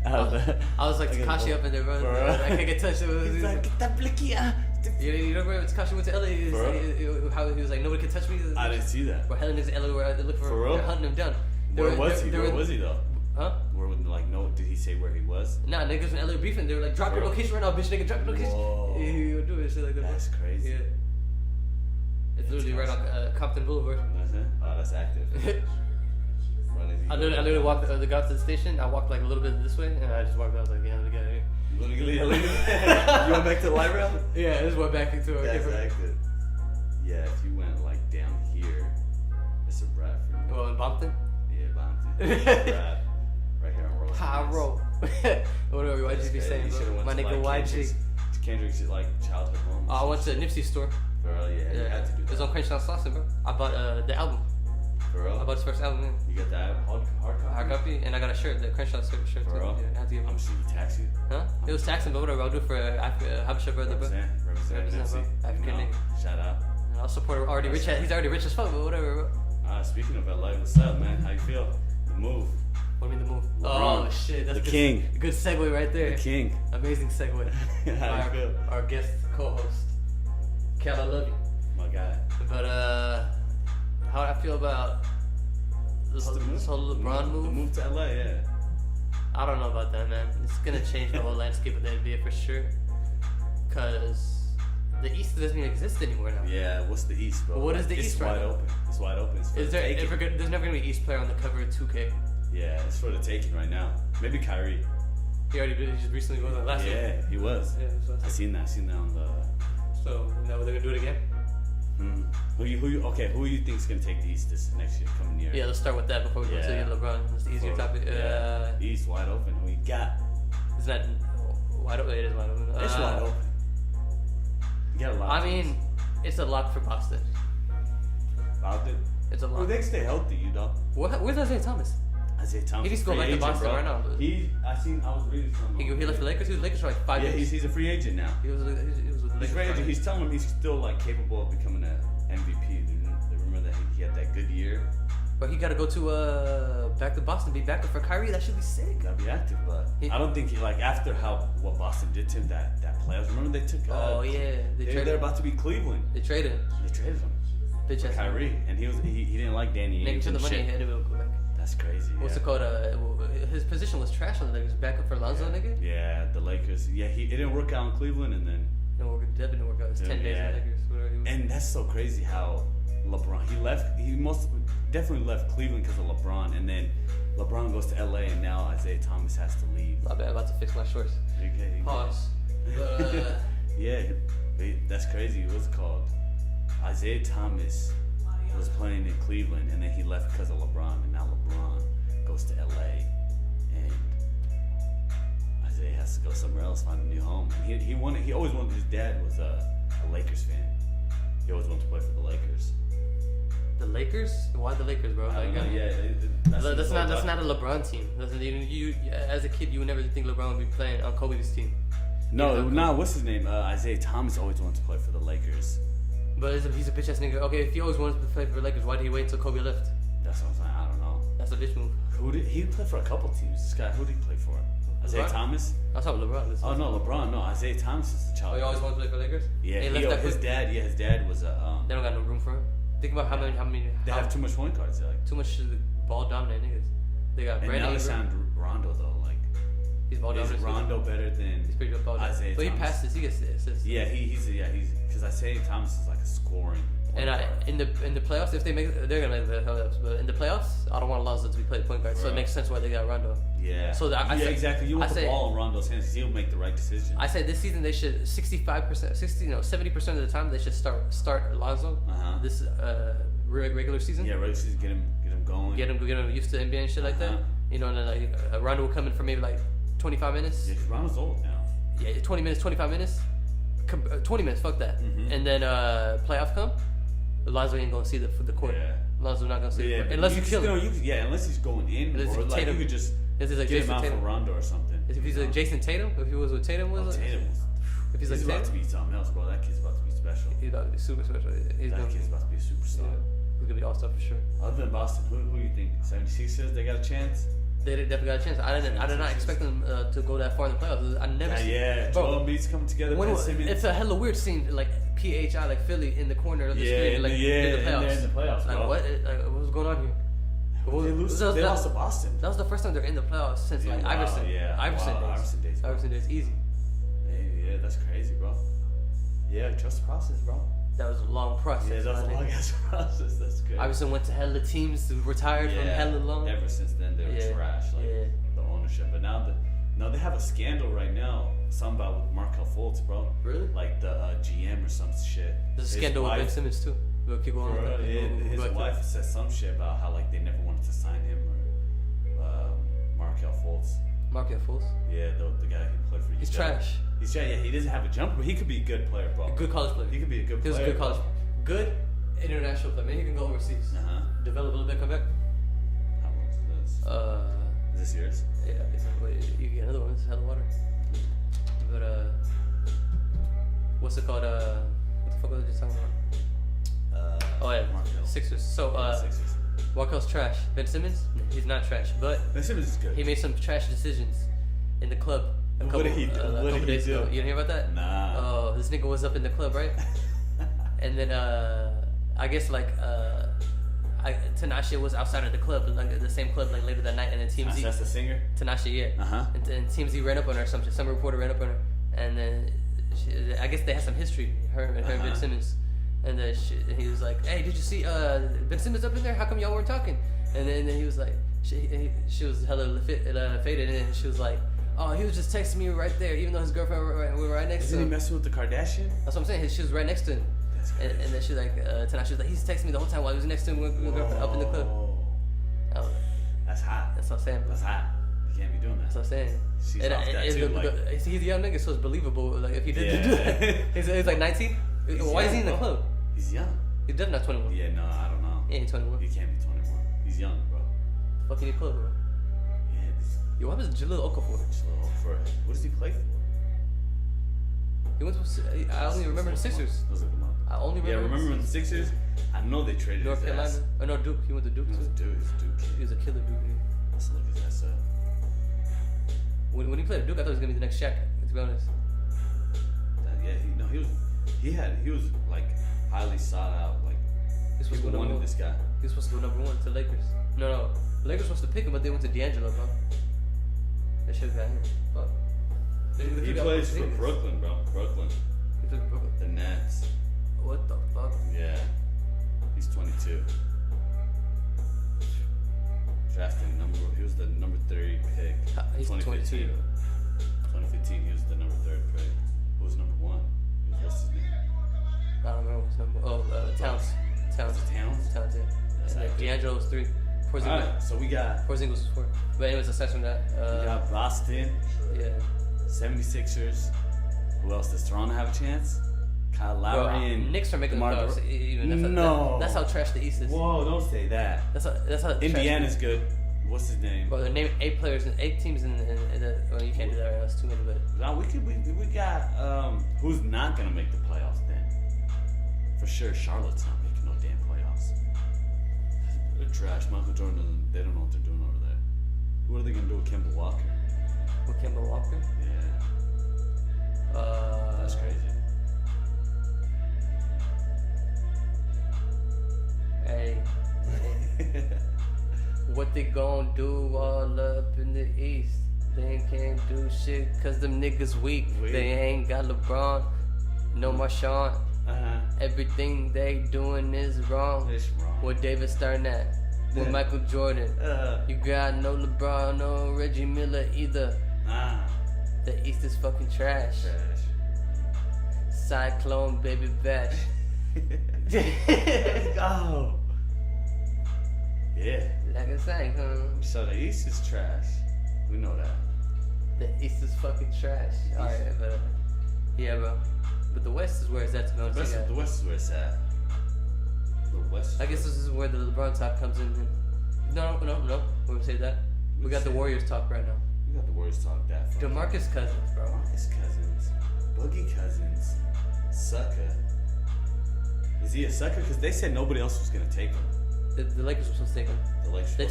I was like Takashi up in there, bro. I can't get touched. He's like, get that blicky out. You know where Takashi went to LA? How he was like, nobody can touch me. I didn't see that. Where hella niggas in LA were looking for real? They're hunting him down. Where was he though? Huh? Did he say where he was? Nah, niggas in LA beefing. They were like, drop your location right now, bitch, nigga, drop your location. Whoa. Yeah, he would do it, shit like that. That's crazy. Yeah. It's literally right on Compton Boulevard. Oh, that's active. I literally walked got to the station. I walked like a little bit this way, and I just walked out. I was like, yeah, let me get out of here. You went back to the light rail? Yeah, I just went back into a That's different. active. Yeah, if you went like down here, it's a wrap for me. Oh, in Bompton? Yeah, Bompton. Wrap. Right here on Roll. Pyro. Whatever YG be saying, bro. My nigga YG. Kendrick's like childhood home. I went to Nipsey's store. Bro, yeah, you had to do that. It was on Crenshaw Slauson, bro. I bought the album. Bro. I bought his first album, You got that hard copy? And I got a shirt, the Crenshaw shirt too. Bro. Yeah, I had to give him. I'm sure he taxed you. Huh? It was taxing, but whatever. I'll do it for Habesha brother, bro. Represent Nipsey. bro. African nigga. Shout out. And I'll support already rich. He's already rich as fuck, but whatever, bro. Speaking of LA, what's up, man? How you feel? The move. What do you mean the move? LeBron. Oh shit, that's the good, king. Good segue right there. The king. Amazing segue. How you feel? Our guest co-host, Kal, I love you. My guy. But how I feel about this whole LeBron move? The move to LA, yeah. I don't know about that, man. It's gonna change the whole landscape of the NBA for sure. Cause The East doesn't even exist anymore now. Yeah, what's the East, bro? Well, what is the East right now? Wide open. It's wide open. It's Is there? There's never gonna be an East player on the cover of 2K. Yeah, it's for the taking right now. Maybe Kyrie. He just recently was last year. Yeah, he was. Yeah, I seen that on the. So now they're gonna do it again. Who you think's gonna take the East this next year, coming year? Yeah, let's start with that before we go to LeBron. It's the easier topic. East wide open. Who you got? It's not wide open. It is wide open. It's wide open. You got a lot. It's a lock for Boston. Boston? It's a lock. Well, they stay healthy, you know. Where's Isaiah Thomas? Isaiah Thomas. He needs to go back to Boston right now. I was reading something. He left the Lakers. He was Lakers for like 5 years. Yeah, he's a free agent now. He was with the Lakers. He's free agent. He's telling him he's still like capable of becoming an MVP. They remember that he had that good year. But he got to go to back to Boston, be backup for Kyrie. That should be sick. That'd be active, but I don't think after what Boston did to him that playoffs. Remember they took. They're about to be Cleveland. They traded him. For Kyrie, and he didn't like Danny Ainge. Took the money ahead of him. That's crazy. What's it called? His position was trash on the Lakers. Backup for Lonzo, nigga. Yeah, the Lakers. Yeah, it didn't work out in Cleveland, and then. That didn't work out. It was 10 days in the Lakers. And that's so crazy how LeBron he most definitely left Cleveland because of LeBron, and then LeBron goes to LA, and now Isaiah Thomas has to leave. My bad. I'm about to fix my shorts. Okay. Pause. Yeah, that's crazy. What's it called? Isaiah Thomas was playing in Cleveland, and then he left because of LeBron, and now LeBron goes to LA, and Isaiah has to go somewhere else, find a new home. And he always wanted. His dad was a Lakers fan. He always wanted to play for the Lakers. The Lakers? Why the Lakers, bro? I don't know. That's not a LeBron team. You as a kid, you would never think LeBron would be playing on Kobe's team. No. What's his name? Isaiah Thomas always wanted to play for the Lakers. But he's a bitch ass nigga. Okay, if he always wanted to play for the Lakers, why did he wait until Kobe left? That's what I'm saying. I don't know. That's a bitch move. He played for a couple teams. This guy, who did he play for? Isaiah Thomas? I thought LeBron. Oh no, LeBron. No, Isaiah Thomas is the child. Oh, he always wanted to play for the Lakers? Yeah, his dad was a. They don't got no room for him. Think about how many. They have too much point guards. Like too much ball dominant niggas. They got Brandon. And now they sound Rondo though. Like he's ball dominant. Is Rondo better than? He's pretty good ball dominant. Isaiah But Thomas. he passes. He gets assists. Yeah, he's because Isaiah Thomas is like a scoring. And in the playoffs, if they they're gonna make the playoffs. But in the playoffs, I don't want Lonzo to be playing point guard, so it makes sense why they got Rondo. Yeah. So exactly. You want the ball in Rondo's hands because he'll make the right decision. I say this season they should 70% of the time they should start Lonzo. This regular season. Yeah, regular season. Get him going. Get him used to NBA and shit like that. You know, and then like Rondo will come in for maybe like 25 minutes. Yeah, because Rondo's old now. Yeah, 20 minutes, 25 minutes. 20 minutes, fuck that. And then playoff come. Lonzo ain't gonna see the court. Yeah. Lonzo's not gonna see it. Unless you kill him. Unless he's going in. Or like you could just get him out for Rondo or something. If he's like Jason Tatum, if he was with Tatum, if he's like about to be something else, bro. That kid's about to be special. He's about to be super special. That kid's about to be a superstar. Yeah. He's gonna be all-star for sure. Other than Boston, who you think? 76ers, they got a chance? They definitely got a chance. I did not expect them to go that far in the playoffs. I never. Joel Embiid's coming together. It's a hella weird scene, like PHI, like Philly in the corner of the screen, like in the playoffs. In the playoffs. Like what was going on here? They lost to Boston. That was the first time they're in the playoffs since like Iverson. Yeah. Iverson days. Iverson days, easy. Yeah, that's crazy, bro. Yeah, trust the process, bro. That was a long process. Yeah, that was a long ass process. That's good. Iverson went to hella teams, retired from hella long. Ever since then, they were trash, the ownership. But now they have a scandal right now. Something about with Markelle Fultz, bro. Really? Like the GM or some shit. There's a scandal with Ben Simmons too. We'll keep going. His wife said some shit about how like they never wanted to sign him or Markelle Fultz. Markelle Fultz? Yeah, the guy who played for you. He's trash. He's trash. Yeah, he doesn't have a jumper, but he could be a good player, bro. A good college player. He could be a good player. He was a good college player. Good international player. Maybe he can go overseas. Develop a little bit, come back. How much is this? Is this yours? Yeah, exactly. You can get another one. It's hella water. But what's it called? What the fuck was I just talking about? Markelle. Sixers. So Sixers. Markelle's trash. Ben Simmons, he's not trash, but Ben Simmons is good. He made some trash decisions in the club. What did he do? What did he do? You didn't hear about that? Nah. Oh, this nigga was up in the club, right? And then I guess like Tinashe was outside of the club, like the same club, like later that night, and then TMZ. That's the singer. Tinashe, yeah. And TMZ ran up on her. Some reporter ran up on her, and then I guess they had some history, her and Ben Simmons. And then he was like, "Hey, did you see Ben Simmons up in there? How come y'all weren't talking?" And then he was like, she was hella faded, and she was like, "Oh, he was just texting me right there, even though his girlfriend were right next to him." Isn't he messing with the Kardashian? That's what I'm saying. She was right next to him. And then she was like, tonight she was like, "He's texting me the whole time while he was next to him with my girlfriend up in the club." That's hot. That's what I'm saying, bro. That's hot. You can't be doing that. That's what I'm saying. She's off that too. He's a young nigga, so it's believable. Like if he did do that, he's like 19. Why is he in the club? He's young. He's definitely not 21. Yeah, no, I don't know. He ain't 21. He can't be 21. He's young, bro. Fucking in the club, bro. Yeah. Yo, what was Jalil Okafor? What does he play for? He went to. I only remember the Sixers. Let's look him up. I only remember. Yeah, remember the Sixers? I know they traded North his Carolina. ass. Oh no, Duke. He went to Duke too. He's Duke. He was a killer Duke. Yeah. Let's look his ass up. When he played at Duke, I thought he was gonna be the next Shaq. To be honest. He was like highly sought out. Like people wanted this guy. He was supposed to go number 1 to Lakers. No, the Lakers were supposed to pick him, but they went to D'Angelo, bro. They should have got him. Fuck. He plays for Brooklyn, bro. Brooklyn. He plays for Brooklyn. The Nets. What the fuck? Yeah. He's 22. Drafted he was the number 3 pick. He's 22. 2015, he was the number 3rd pick. Who was number 1? What's his name? I don't remember what's number. Towns. Was it Towns? Towns, yeah. That's And D'Angelo was 3. Alright, so we got. Porzingis was 4. But anyways, aside from that, we got Boston. Yeah. 76ers. Who else? Does Toronto have a chance? Kyle Lowry and Knicks are making the DeMar playoffs. Even that's how trash the East is. Whoa! Don't say that. That's how Indiana's good. What's his name? Bro, they're naming 8 players and 8 teams in the. Well, you can't do that right now. It's too many. But no, we got who's not gonna make the playoffs then? For sure, Charlotte's not making no damn playoffs. They're trash. Michael Jordan, they don't know what they're doing over there. What are they gonna do with Kemba Walker? with Kemba Walker. Yeah. That's crazy. Hey. What they gon' do all up in the East? They can't do shit cause them niggas weak. They ain't got LeBron, no Marshawn. Everything they doing is wrong. It's wrong. Where David Stern at? With Michael Jordan. You got no LeBron, no Reggie Miller either. The East is fucking trash. Cyclone, baby, bash. Let's go. Yeah. Like I say, So the East is trash. We know that. The East is fucking trash. Alright, but yeah, bro. But the West is where it's at, to be honest. The West is where it's at. The West. I guess this is where the LeBron talk comes in. No. We would say that. We got the Warriors talk right now. We got the Warriors talk that. DeMarcus Cousins, bro. DeMarcus Cousins, Boogie Cousins, sucker. Is he a sucker? Because they said nobody else was gonna take him. The Lakers were supposed to take him. They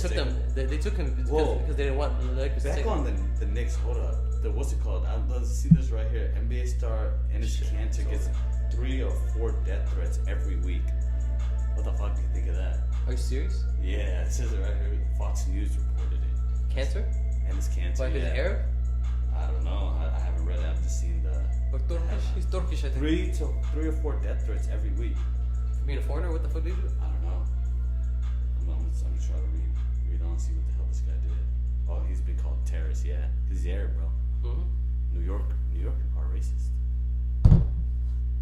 took him because they didn't want the Lakers to take him. Back on the Knicks, hold up. What's it called? Let's see this right here. NBA star Enes Kanter gets 3 or 4 death threats every week. What the fuck do you think of that? Are you serious? Yeah, it says it right here. Fox News reported it. Cancer? Enes Kanter. Why, he's Arab? I don't know. I haven't read it. I've just seen the. Or Turkish? He's Turkish, I think. 3 or 4 death threats every week. For being a foreigner, what the fuck did you do? I don't know. I'm just trying to read on, see what the hell this guy did. Oh, he's been called terrorist, yeah. Because he's Arab, bro. Mm-hmm. New York people are racist.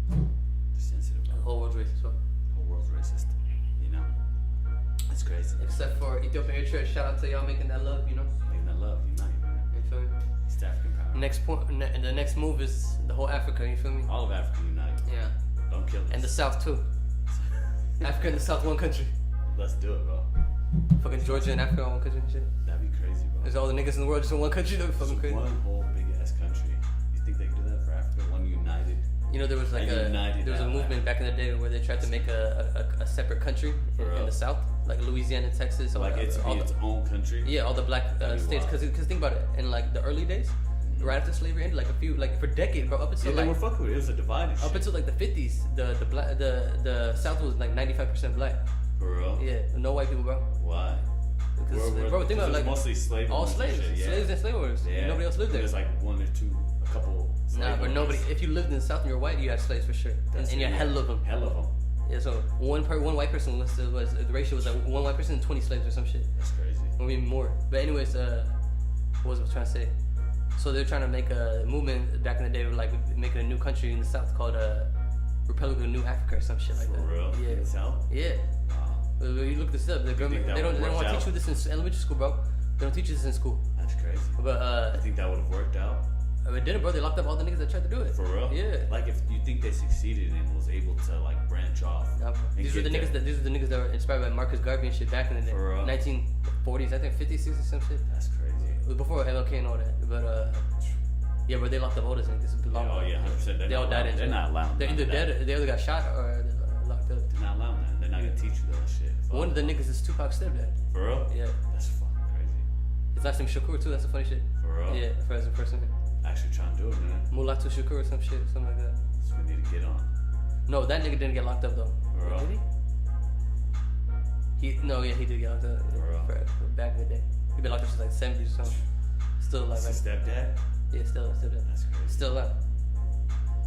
They're sensitive, bro. The whole world's racist, bro. The whole world's racist. You know? That's crazy. Except for Ethiopia, Eritrea. Shout out to y'all making that love, you know? Making that love, unite, man. You feel me? East African power. Next point, and the next move is the whole Africa, you feel me? All of Africa unite. Yeah. Don't kill us. And the South, too. Africa and the South, one country. Let's do it, bro. Fucking Georgia and Africa, one country and shit. That'd be crazy, bro. There's all the niggas in the world just in one country. That'd be fucking crazy. One whole big ass country. You think they could do that for Africa? One united. You know, there was like a movement back in the day where they tried to make a separate country in the South, like Louisiana and Texas. Like it's its own country. Yeah, all the black states. Because think about it, in like the early days, right after slavery ended, like for decades, bro, up until they were fucking with it. It was a divided shit. Up until like the 50s, the South was like 95% black. For real? Yeah, no white people, bro. Why? Bro, think about like mostly slave all owners and slaves, shit, yeah. slaves and slave owners. Yeah. Nobody else lived there. There's like one or two, a couple. Nah, but owners. nobody. If you lived in the South and you're white, you had slaves for sure, and you had hell of them. Hell of them. Yeah, so one white person was the ratio was like 1 white person and 20 slaves or some shit. That's crazy. Or maybe more. But anyways, what was I trying to say? So they're trying to make a movement back in the day, of like making a new country in the South called Republic of New Africa or some shit like that. For real? Yeah. In the South? Yeah. Wow. You look this up. The government they don't want to teach you this in elementary school, bro. They don't teach you this in school. That's crazy. But I think that would have worked out. it didn't, bro. They locked up all the niggas that tried to do it. For real? Yeah. Like if you think they succeeded and was able to like branch off. Nah, these were the niggas that were inspired by Marcus Garvey and shit back in the day. For real? 1940s, I think 50s, 60s, some shit. That's crazy. It was before MLK and all that. But yeah, bro, they locked up all those niggas. Oh yeah, 100%. They all died in jail. They're not allowing. They're either dead, they either got shot or locked up. They're not allowing that. They're not gonna teach you that shit. One of the niggas is Tupac's stepdad. For real? Yeah. That's fucking crazy. His last name Shakur too. That's the funny shit. For real? Yeah, for as a person. Actually trying to do it, man. Mulatu Shakur or some shit, something like that. So we need to get on. No, that nigga didn't get locked up though. For real? Did he? He did get locked up. For real? For back in the day. He been locked up since like 70s or something. Still alive. His stepdad? Yeah, still dead. That's crazy. Still alive.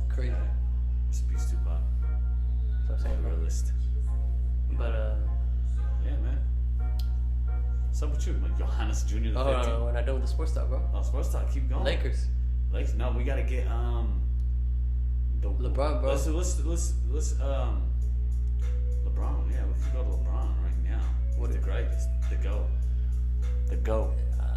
Crazy. Yeah. Rest in peace, Tupac. That's what I'm saying, bro. Realist. But yeah, man. What's up with you? Like Johannes Jr. the 50? no, we're not done with the sports talk, bro. Oh, sports talk. Keep going. Lakers. No, we gotta get the LeBron, bro. Let's LeBron. Yeah, we can go to LeBron right now. What the greatest? The GOAT.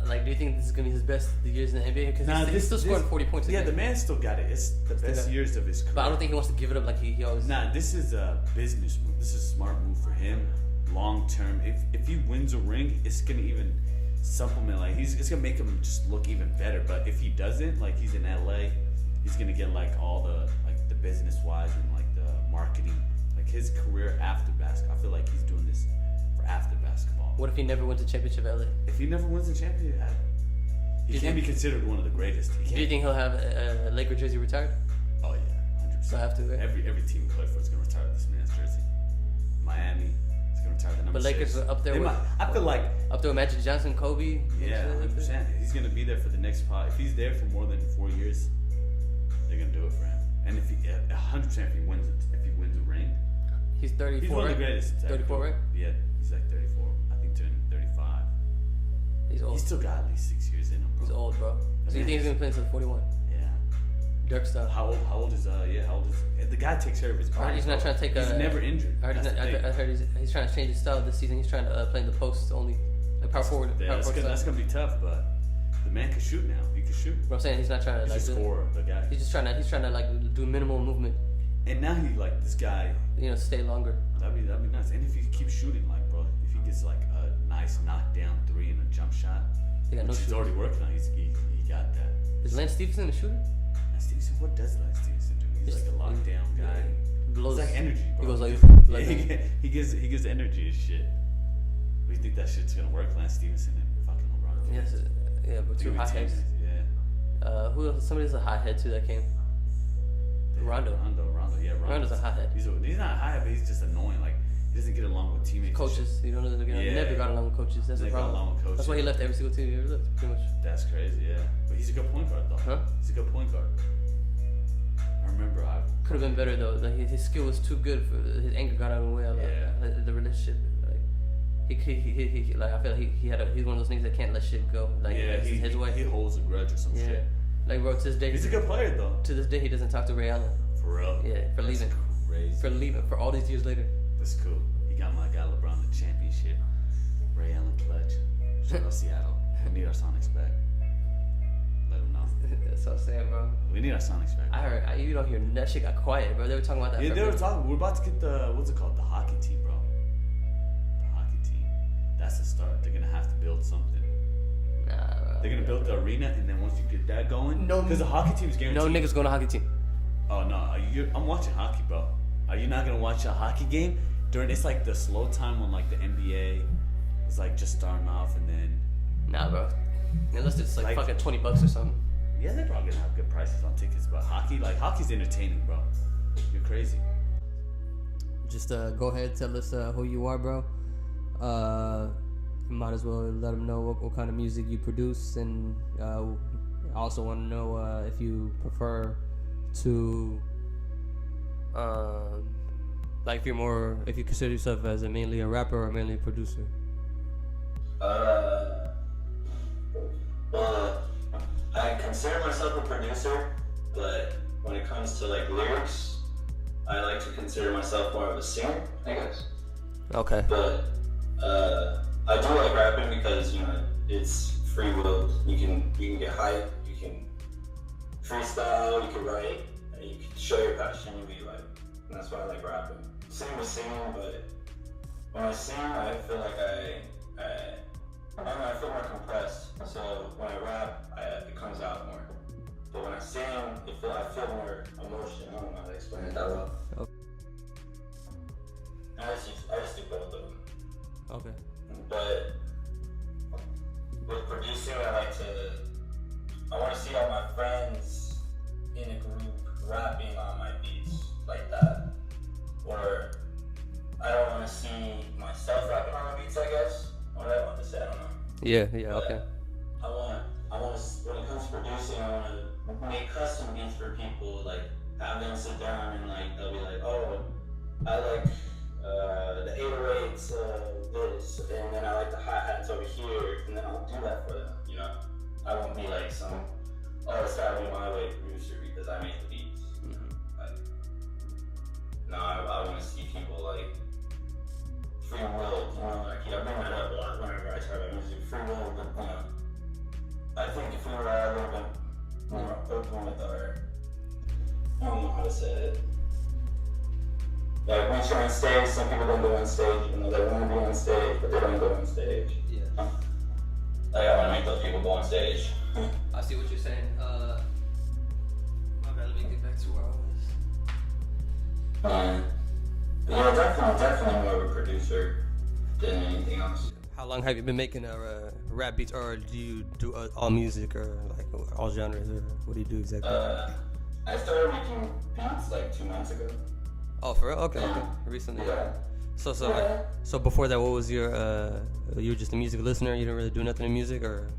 Like, do you think this is gonna be his best years in the NBA? Because he's still scoring 40 points. Yeah, the man still got it. It's the best years of his career. But I don't think he wants to give it up like he always. Nah, this is a business move. This is a smart move for him, long term. If he wins a ring, it's gonna even supplement. Like it's gonna make him just look even better. But if he doesn't, like he's in LA, he's gonna get like all the like the business wise and like the marketing, like his career after basketball. I feel like he's doing this for after basketball. What if he never wins a championship at LA? If he never wins a championship, he can't be considered one of the greatest. Do you think he'll have a Laker jersey retired? Oh yeah, 100%. So I have to. Right? Every team he played for is gonna retire this man's jersey. Miami is gonna retire the number. But Lakers 6. are up there. I feel like up there with Magic Johnson, Kobe. Yeah, 100%. He's gonna be there for the next part. If he's there for more than 4 years, they're gonna do it for him. And if he 100% if he wins a ring, he's 34. He's one of the greatest. 34, right? Yeah, he's like 34. I think turning 35. He's old. He's still got at least 6 years in him, bro. He's old, bro. So you think he's gonna play until 41? Yeah. Dirk style. How old is the guy takes care of his body. I heard he's not trying to take He's never injured. I heard he's trying to change his style this season. He's trying to play in the post only, like power forward. Yeah, that's gonna be tough, but the man can shoot now. He can shoot. But I'm saying he's not trying to He's like a scorer, the guy. He's trying to like do minimal movement. And now he like this guy. Stay longer. That'd be nice. And if he keeps shooting, like bro, if he gets like a nice knockdown 3 and a jump shot, which he's already working on, he got that. Is Lance Stephenson a shooter? Lance Stephenson, what does Lance Stephenson do? He's like a lockdown guy. Blows, it's like energy, bro. He goes like he gives energy and shit. But you think that shit's gonna work, Lance Stephenson and fucking LeBron? Yes, yeah, but 2 hot heads. Yeah. Who else? Somebody's a hot head too that came. Rondo. Yeah, Rondo's a hothead. He's not a hothead, but he's just annoying. Like he doesn't get along with teammates. Coaches, you don't know. Never got along with coaches. That's the problem. That's why he left every single team he ever left, pretty much. That's crazy, yeah. But he's a good point guard, though. Huh? He's a good point guard. I remember could have been better though. Like his skill was too good for his anger got out of the way. Like, the relationship. Like he like I feel like he's one of those niggas that can't let shit go. Like his way. He holds a grudge or some shit. Like bro, to this day he's a good player though. To this day he doesn't talk to Ray Allen. For real? Yeah, for leaving. Crazy. For leaving for all these years later. That's cool. He got my guy LeBron the championship. Ray Allen clutch. Shout out Seattle. We need our Sonics back. Let them know. That's what I'm saying, bro. We need our Sonics back. I heard you don't hear that shit got quiet, bro. They were talking about that. Yeah, they were talking. We're about to get what's it called? The hockey team, bro. The hockey team. That's the start. They're gonna have to build something. Nah, bro. They're gonna build the arena, and then once you get that going, because the hockey team is guaranteed. No niggas going to hockey team. Oh no, I'm watching hockey, bro. Are you not gonna watch a hockey game during? It's like the slow time when like the NBA is like just starting off, and then. Nah, bro. Unless it's like fucking $20 or something. Yeah, they're probably gonna have good prices on tickets, but hockey's entertaining, bro. You're crazy. Just go ahead, tell us who you are, bro. might as well let them know what kind of music you produce, and I also want to know if you prefer to, like if you consider yourself as mainly a rapper or mainly a producer. Well, I consider myself a producer, but when it comes to like lyrics, I like to consider myself more of a singer, I guess. Okay. But I do like rapping because, you know, it's free willed. You can get hype, you can freestyle, you can write, and you can show your passion, you be like, and that's why I like rapping. Same with singing, but when I sing, I feel like I don't know, I feel more compressed. So when I rap, it comes out more. But when I sing, I feel more emotion. I don't know how to explain it that well. Okay. I just do both of them. Okay. But with producing, I want to see all my friends in a group rapping on my beats like that. Or I don't want to see myself rapping on my beats, I guess. What I want to say, I don't know. Yeah, But okay. I want to, when it comes to producing, I want to make custom beats for people, like have them sit down and like, they'll be like, oh, I like the 808s, this, and then I like the hi-hats over here, and then I'll do that for them, you know? I won't be like some, it's gotta be my way producer because I made the beats. Like, no, I want to see people like free will, you know, like, I bring that up a lot whenever I talk about music, free will, but, you know, I think if we were a little bit more open with our, I don't know how to say it. Like, once you're on stage, some people don't go on stage, even though they want to be on stage, but they don't go on stage. Yeah. Like, I want to make those people go on stage. I see what you're saying. My bad, let me get back to where I was. Yeah, definitely more of a producer than anything else. How long have you been making rap beats, or do you do all music, or like all genres, or what do you do exactly? I started making beats like 2 months ago. Oh, for real? Okay. Recently. Yeah. So before that, what was your you were just a music listener? You didn't really do nothing in music, or?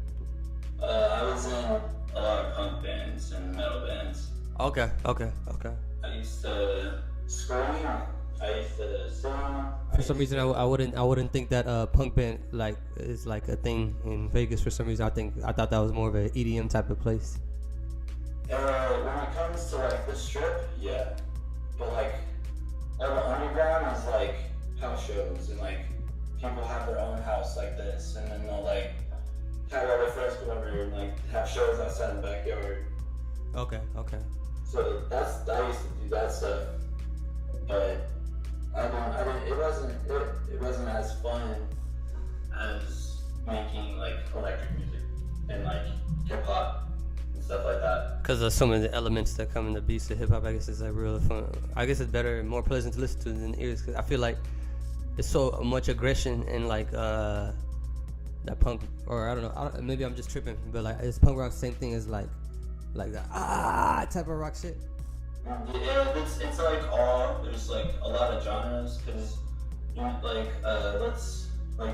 I was in a lot of punk bands and metal bands. Okay. I used to scream. I used to sing. For some reason, I wouldn't think that punk band like is like a thing in Vegas. For some reason, I thought that was more of an EDM type of place. When it comes to like the strip, yeah, but like all the underground is like house shows, and like people have their own house like this, and then they'll like have all their friends come over and like have shows outside in the backyard. Okay. So I used to do that stuff, but it wasn't as fun as making like electric music and like hip hop and stuff like that. Because of some of the elements that come in the beats of hip hop, I guess it's like real fun. I guess it's better and more pleasant to listen to than the ears. Cause I feel like it's so much aggression and like that punk, or I don't know. Maybe I'm just tripping, but like it's punk rock, same thing as like the type of rock shit. Yeah, it's like there's like a lot of genres, because you know, like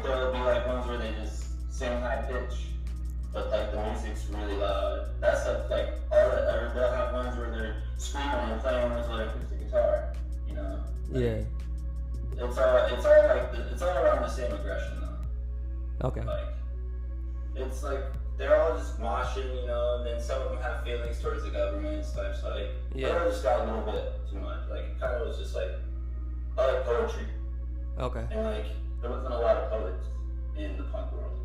there'll be like ones where they just sing high pitch, but like the music's really loud. That's like they'll have ones where they're screaming and playing with like acoustic guitar, you know. Like, Yeah. It's all around the same aggression though. Okay. Like it's like they're all just moshing, you know, and then some of them have feelings towards the government and stuff. So like, Yeah. it just got a little bit too much. Like it kind of was just like, I like poetry, Okay. and like there wasn't a lot of poets in the punk world.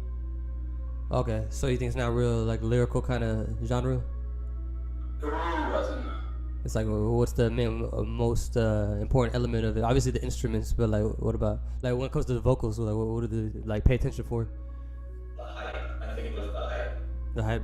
Okay. So you think it's not real like lyrical kind of genre? It really wasn't. It's like, what's the most important element of it? Obviously the instruments, but like, what about like when it comes to the vocals? Like, what do they like pay attention for? The hype. I think it was the hype. The hype.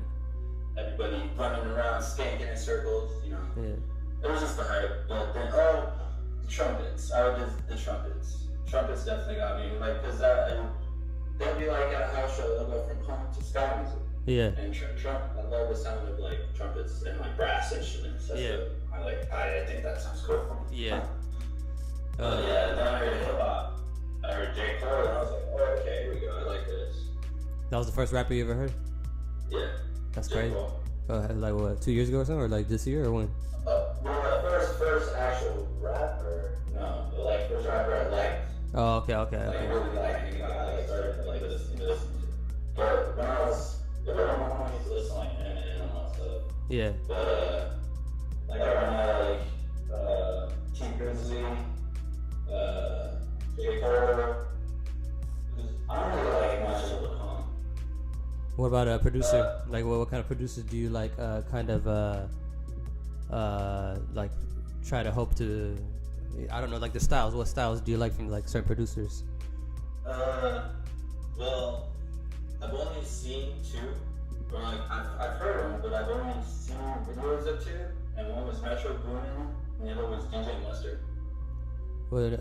Everybody running around, skanking in circles, you know. Yeah. It was just the hype. But then, the trumpets. I would do the trumpets. Trumpets definitely got me. Like, because they'll be like at a house show, they'll go from punk to ska music. Yeah. And I love the sound of like trumpets and like brass instruments. That's Yeah. I think that sounds cool. Yeah. Yeah, then I heard hip hop. I heard J. Cole, and I was like, oh, okay, here we go. I like this. That was the first rapper you ever heard? Yeah. That's J. crazy. Cole. Like what, 2 years ago or something? Or like this year or when? Well, the first actual rapper, no, the like first rapper I liked. Oh, okay. Like really liked, and I like started to like listening to. But when I was, everyone used to listen like Eminem and all that stuff. Yeah. But like right now, like T Grizzly, J. Cole. I don't really like much of the punk. What about a producer? Like what kind of producers do you like? Like try to hope to. I don't know, like the styles. What styles do you like from like certain producers? Well, I've only seen two. Or like I've heard them, but I've only seen videos of two. And one was Metro Boomin, and the other was DJ Mustard. Well,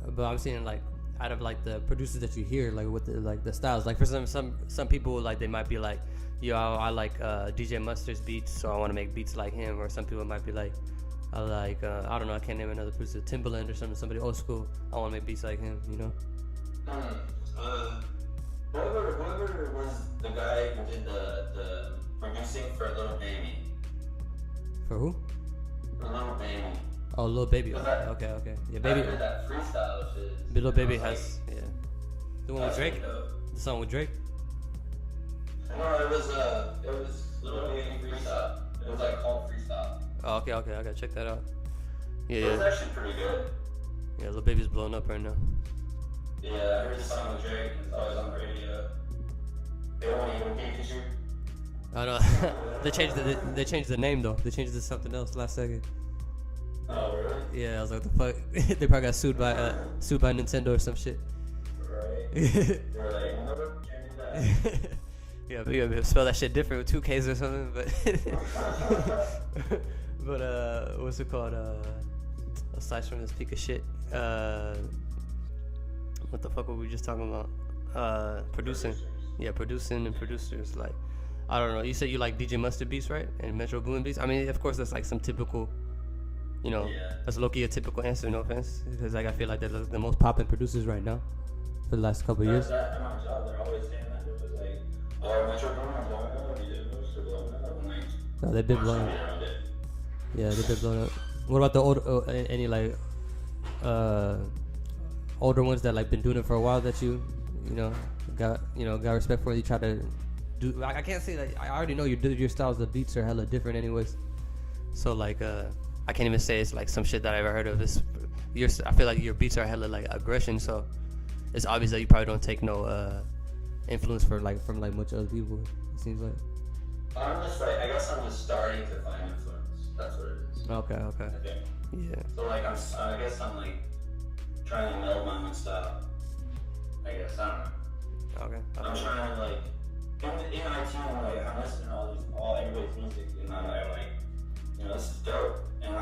but I'm saying like out of like the producers that you hear, like with the styles. Like for some people, like they might be like, yo, I like DJ Mustard's beats, so I want to make beats like him. Or some people might be like, I like I don't know, I can't name another producer, Timbaland or somebody old school. I want to make beats like him, you know. Whoever was the guy who did the producing for Little Baby. For who? For Little Baby. Oh, Lil Baby. Was that- Okay. Yeah, Baby. I heard that freestyle shit. Lil Baby I was has, yeah. The like, one with that's Drake. dope. The song with Drake. No, it was Little Baby freestyle. It was like called freestyle. Oh, okay. I gotta check that out. It was Yeah. actually pretty good. Yeah, Lil Baby's blowing up right now. Yeah, I heard the song with Drake. It's always on the radio. They won't even Pikachu. I know. They changed the name though. They changed it to something else last second. Oh, really? Yeah, I was like, the fuck. They probably got sued by Nintendo or some shit. Right. They're like, never change that. Yeah, but you gotta spell that shit different with 2 Ks or something. But what's it called? Aside from this peak of shit, what the fuck were we just talking about? Producing. Yeah, producing and producers. Like, I don't know. You said you like DJ Mustard beats, right? And Metro Boomin beats. I mean, of course, that's like some typical. You know, Yeah. that's low-key a typical answer. No offense, because like I feel like they're the most popping producers right now for the last couple of years. At my job, they're always saying that. It was like, oh, Metro Boomin blowing up, DJ Mustard blowing up. I'm like, No, they've been blowing up. around it. Yeah, they've been blowing up. What about the old any like older ones that like been doing it for a while that you got respect for? You try to do. I can't say that. I already know your styles of beats are hella different, anyways. So like I can't even say it's like some shit that I ever heard of. I feel like your beats are hella like aggression, so it's obvious that you probably don't take no influence from much other people. It seems like. I guess I'm just starting to find influence. That's what it is. Okay. I think. Yeah. So like I guess I'm like trying to meld my own style. I guess I don't know. Okay. I'm trying to like in iTunes, like I'm listening to all everybody's music, and I'm like, this is dope, and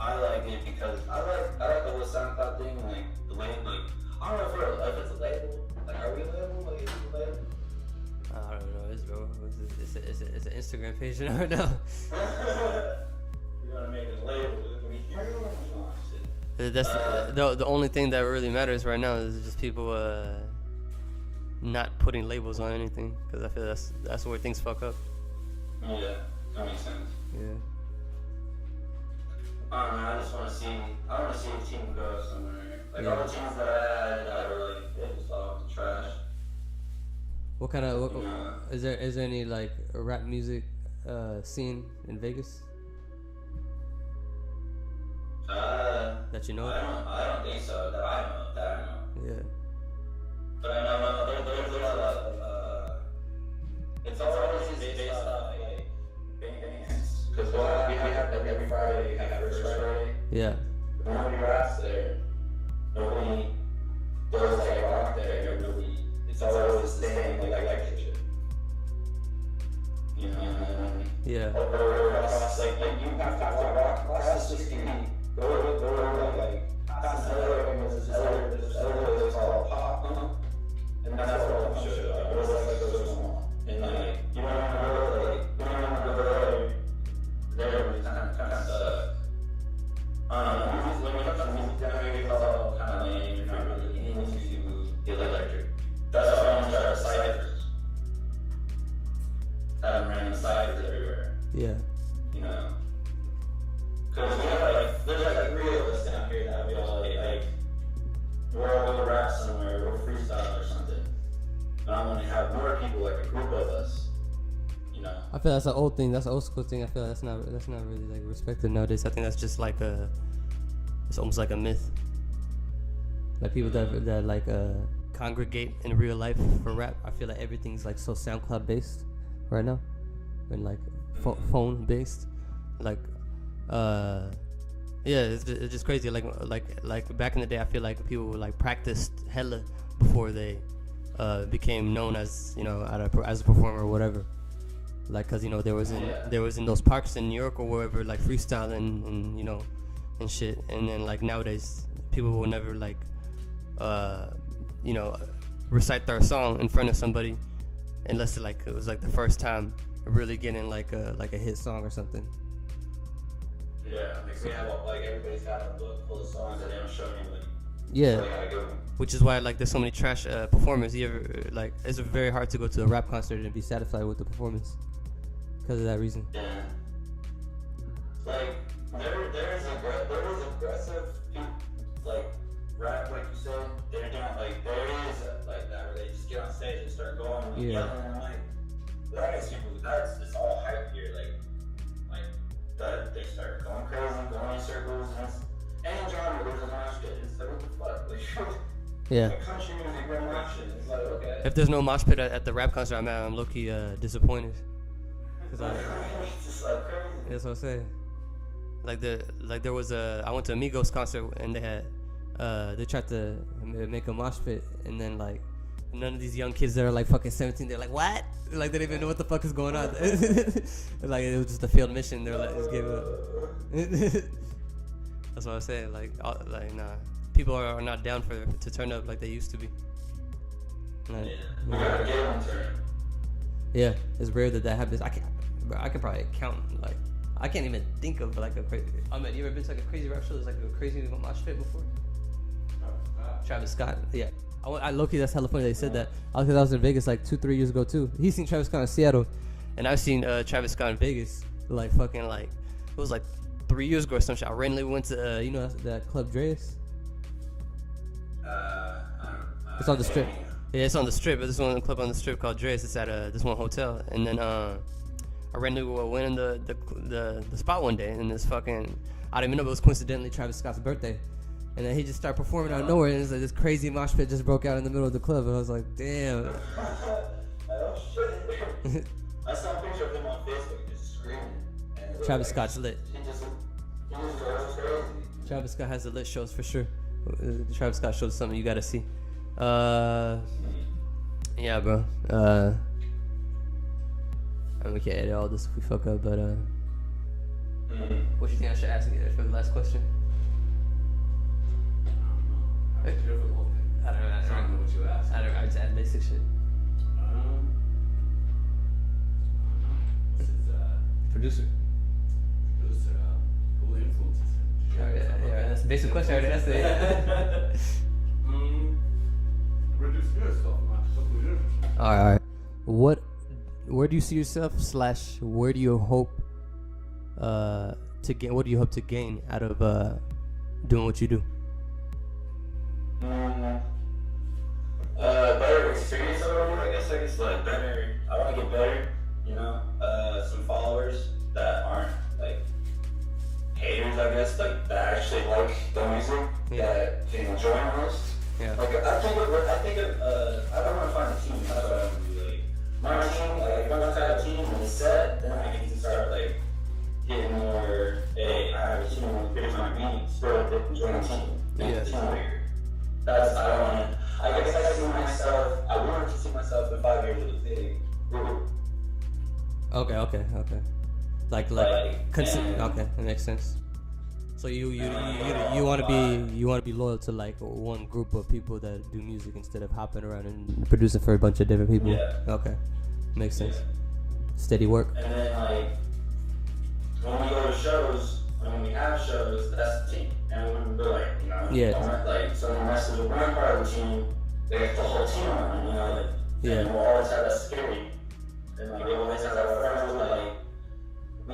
I like it because I like the whole SoundCloud thing, and like the label, like I don't know if it's a label, like are we a label, like is it a label? I don't know. It's an Instagram page right now. You're gonna make it a label, it's gonna be huge. That's the only thing that really matters right now is just people not putting labels on anything, because I feel that's where things fuck up. Yeah, that makes sense. Yeah. I don't know, I want to see a team go somewhere. Like all the teams that I had that were like, they just all went to trash. What kind of is there any like rap music scene in Vegas that you know? I don't think so. That I know. Yeah. But I know there's a lot of it's always based off like bands. Because we have every Friday, we have first Friday. Yeah. Nobody raps there. Nobody does like rock there. Nobody. It's always the same like shit. You know. Yeah. Or across like you have to walk across the street. Go like past the other there's all pop. And that's what I'm sure. It was like so small. And like you don't remember there was kind of stuck. When it comes to music theory, it's all kind of lame. You're not really into the electric. That's why I'm trying to ciphers. Yeah. You know? Because we have like, there's like 3 of us down here that we all like we're all gonna rap somewhere, we'll freestyle or something. But I want to have more people, like a group of us. You know? I feel that's an old thing. That's an old school thing. I feel that's not really like respected nowadays. I think that's just like it's almost like a myth. Like people that like congregate in real life for rap. I feel like everything's like so SoundCloud based right now, and like phone based. Like yeah, it's just crazy. Like back in the day, I feel like people like practiced hella before they became known as, you know, as a performer or whatever. Like, cause you know there was in those parks in New York or wherever, like freestyling and you know and shit. And then like nowadays, people will never like you know recite their song in front of somebody unless it was like the first time really getting like a hit song or something. Yeah, like we have like everybody's got a book full of songs that they don't show anybody. Yeah. So they gotta go. Which is why like there's so many trash performers. You ever like it's very hard to go to a rap concert and be satisfied with the performance because of that reason. Yeah. Like there is aggressive people, like rap, like you said. They're doing like there is like that where they just get on stage and start going and yelling and like that is people. That's just all hype here. Like that they start going crazy, going in circles, and it's any genre there's a mosh pit. It's like what the fuck? Like, yeah. like country music, no mosh pit. It's like okay. If there's no mosh pit at the rap concert, I'm low-key disappointed. Cause it's just like crazy. That's what I'm saying. There was I went to Amigos concert and they had they tried to make a mosh pit, and then like none of these young kids that are like fucking 17, they're like, what? Like they didn't even know what the fuck is going on. Like it was just a failed mission. They're like, just gave up. That's what I'm saying. Like nah, people are not down to turn up like they used to be. Like, we gotta get on turn. Yeah, it's rare that happens. I can probably count, like I can't even think of like a crazy. I mean, you ever been to like a crazy rap show? There's like a crazy mosh pit before. Travis Scott, yeah. I low-key, that's hella funny they said that. I was in Vegas like 2-3 years ago too. He's seen Travis Scott in Seattle, and I've seen Travis Scott in Vegas like fucking like it was like 3 years ago or some shit. I randomly went to you know that Club Dreas. It's on the strip. Yeah, it's on the strip. But there's one club on the strip called Dreas. It's at this one hotel, and then I randomly went in the spot one day, and this fucking I didn't even know it was coincidentally Travis Scott's birthday. And then he just started performing out of nowhere, and it's like this crazy mosh pit just broke out in the middle of the club, and I was like, damn. Oh shit. I saw a picture of him on Facebook just screaming. Travis Scott's lit. He just goes crazy. Travis Scott has the lit shows for sure. The Travis Scott show is something you gotta see. Yeah, bro. I mean, we can't edit all this if we fuck up, but what you think I should ask you for the last question? I don't know what you asked. I just add basic shit. This is Producer. who influences him? Yeah, that's a basic question. I already asked it. Produce yourself, man. All right. Where do you see yourself / where do you hope to gain? What do you hope to gain out of doing what you do? Better experience over, I guess. Like better. I want to get better. You know, some followers that aren't like haters. I guess like that actually like the music, that can enjoy us. Yeah. Like I think I don't want to find a team. That's what I want to do. Like my team. Like if I want to have a team and it's set, then I can start like getting more. Hey, I have a team. Here's my meetings. Join a team. Make the team bigger. That's I don't want to. I guess I see myself. I wanted to see myself in 5 years with a big group. Okay. Like okay, that makes sense. So you want to be loyal to like one group of people that do music instead of hopping around and producing for a bunch of different people. Yeah. Okay, makes sense. Steady work. And then like when we go to shows, when we have shows, that's the team. And when we're like, you know, like someone messes with one part of the team, they get the whole team on, you know, like, and we'll always have that security. And like we always have our friends, like we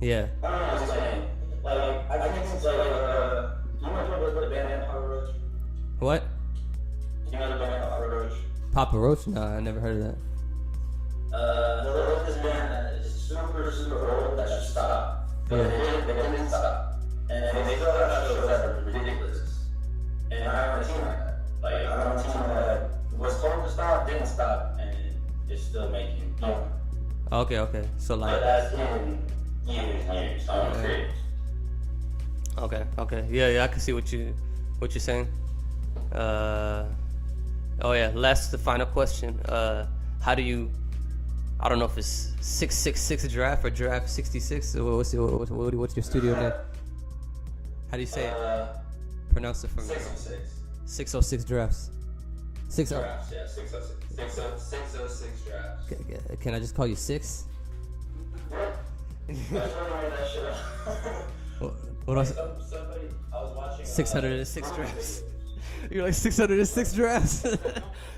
Yeah. I don't know what I'm saying. Like, I think it's like, you know the band Papa Roach? What? You know the band Papa Roach? Papa Roach? No, I never heard of that. There's this band that is super, super old that should stop. But they didn't stop. And they still have shows that are ridiculous. And I'm on a team like that. Like, I'm on a team that was told to stop, didn't stop, and is still making money. Okay. So like. But that's in years. So I'm curious. Okay. Yeah, I can see what you're saying. Oh yeah, the final question. How do you, I don't know if it's 666 giraffe or giraffe 66. What's your studio name? How do you say it? Pronounce it for me. 606. 606 giraffes. 60. Giraffes, yeah, 606. 606 giraffes. Can I just call you Six? That's when I made that shit up. What else? Somebody, I was watching 606 giraffes. You're like 606 giraffes.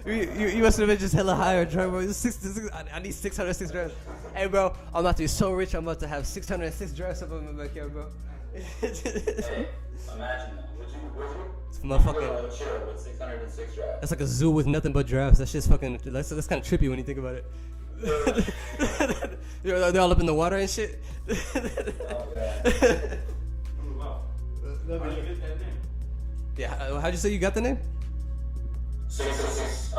you must have been just hella higher, bro. I need 606 giraffes. Hey, bro, I'm about to be so rich. I'm about to have 606 giraffes up in my backyard, bro. Hey, imagine that. Would you? It's motherfucking. Chill with 606 giraffes. That's like a zoo with nothing but giraffes. That shit's fucking. That's kind of trippy when you think about it. They're all up in the water and shit. How do you get that name? Yeah, how'd you say you got the name? 606.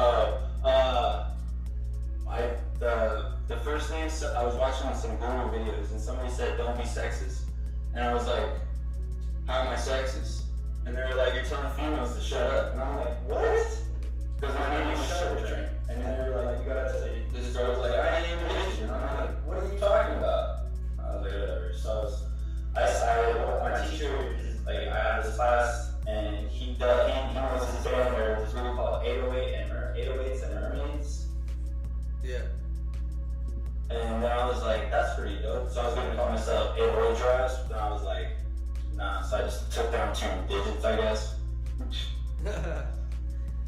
The first name, I was watching on some Google videos and somebody said, "Don't be sexist," and I was like, "How am I sexist?" And they were like, "You're telling females to shut up," and I'm like, "What?" Because my name is Shut Drink, and then they were like, "You gotta say." This girl was like, "I ain't even Asian," and I'm like, "What are you talking about?" I was like, "Whatever." So my teacher, like, I had this class, and he was his band. There was this group called 808s and Mermaids. Yeah. And then I was like, that's pretty dope. So I was gonna call myself 808 Giraffes, but then I was like, nah. So I just took down 2 digits, I guess.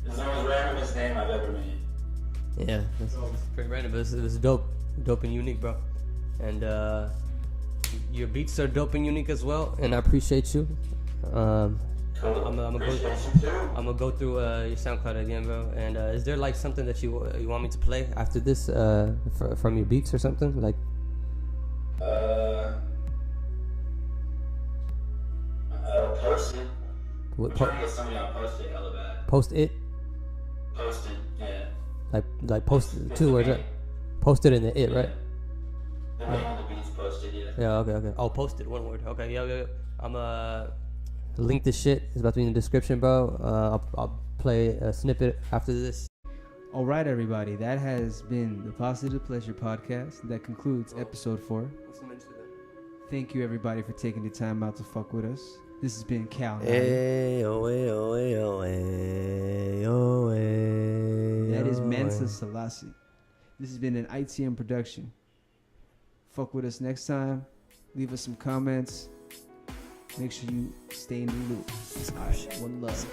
It's the most randomest name I've ever made. Yeah, it's pretty random, but it was dope and unique, bro. And your beats are dope and unique as well, and I appreciate you. Cool. I'm gonna go through your SoundCloud again, bro. And is there like something that you want me to play after this from your beats or something like? Post it. What, I'm trying to get somebody on Post it hella bad. Post it? Post it, yeah. Like post it, 2 words, right? Post it in the it, right? The name of the beats posted, yeah. Yeah, okay. Oh, post it, 1 word. Okay, yeah. I'm link this shit. It's about to be in the description, bro. I'll play a snippet after this. All right, everybody. That has been the Positive Pleasure Podcast. That concludes episode 4. Thank you, everybody, for taking the time out to fuck with us. This has been Kal. That is Mansa Selassie. This has been an ITM production. Fuck with us next time. Leave us some comments. Make sure you stay in the loop. All right, one love.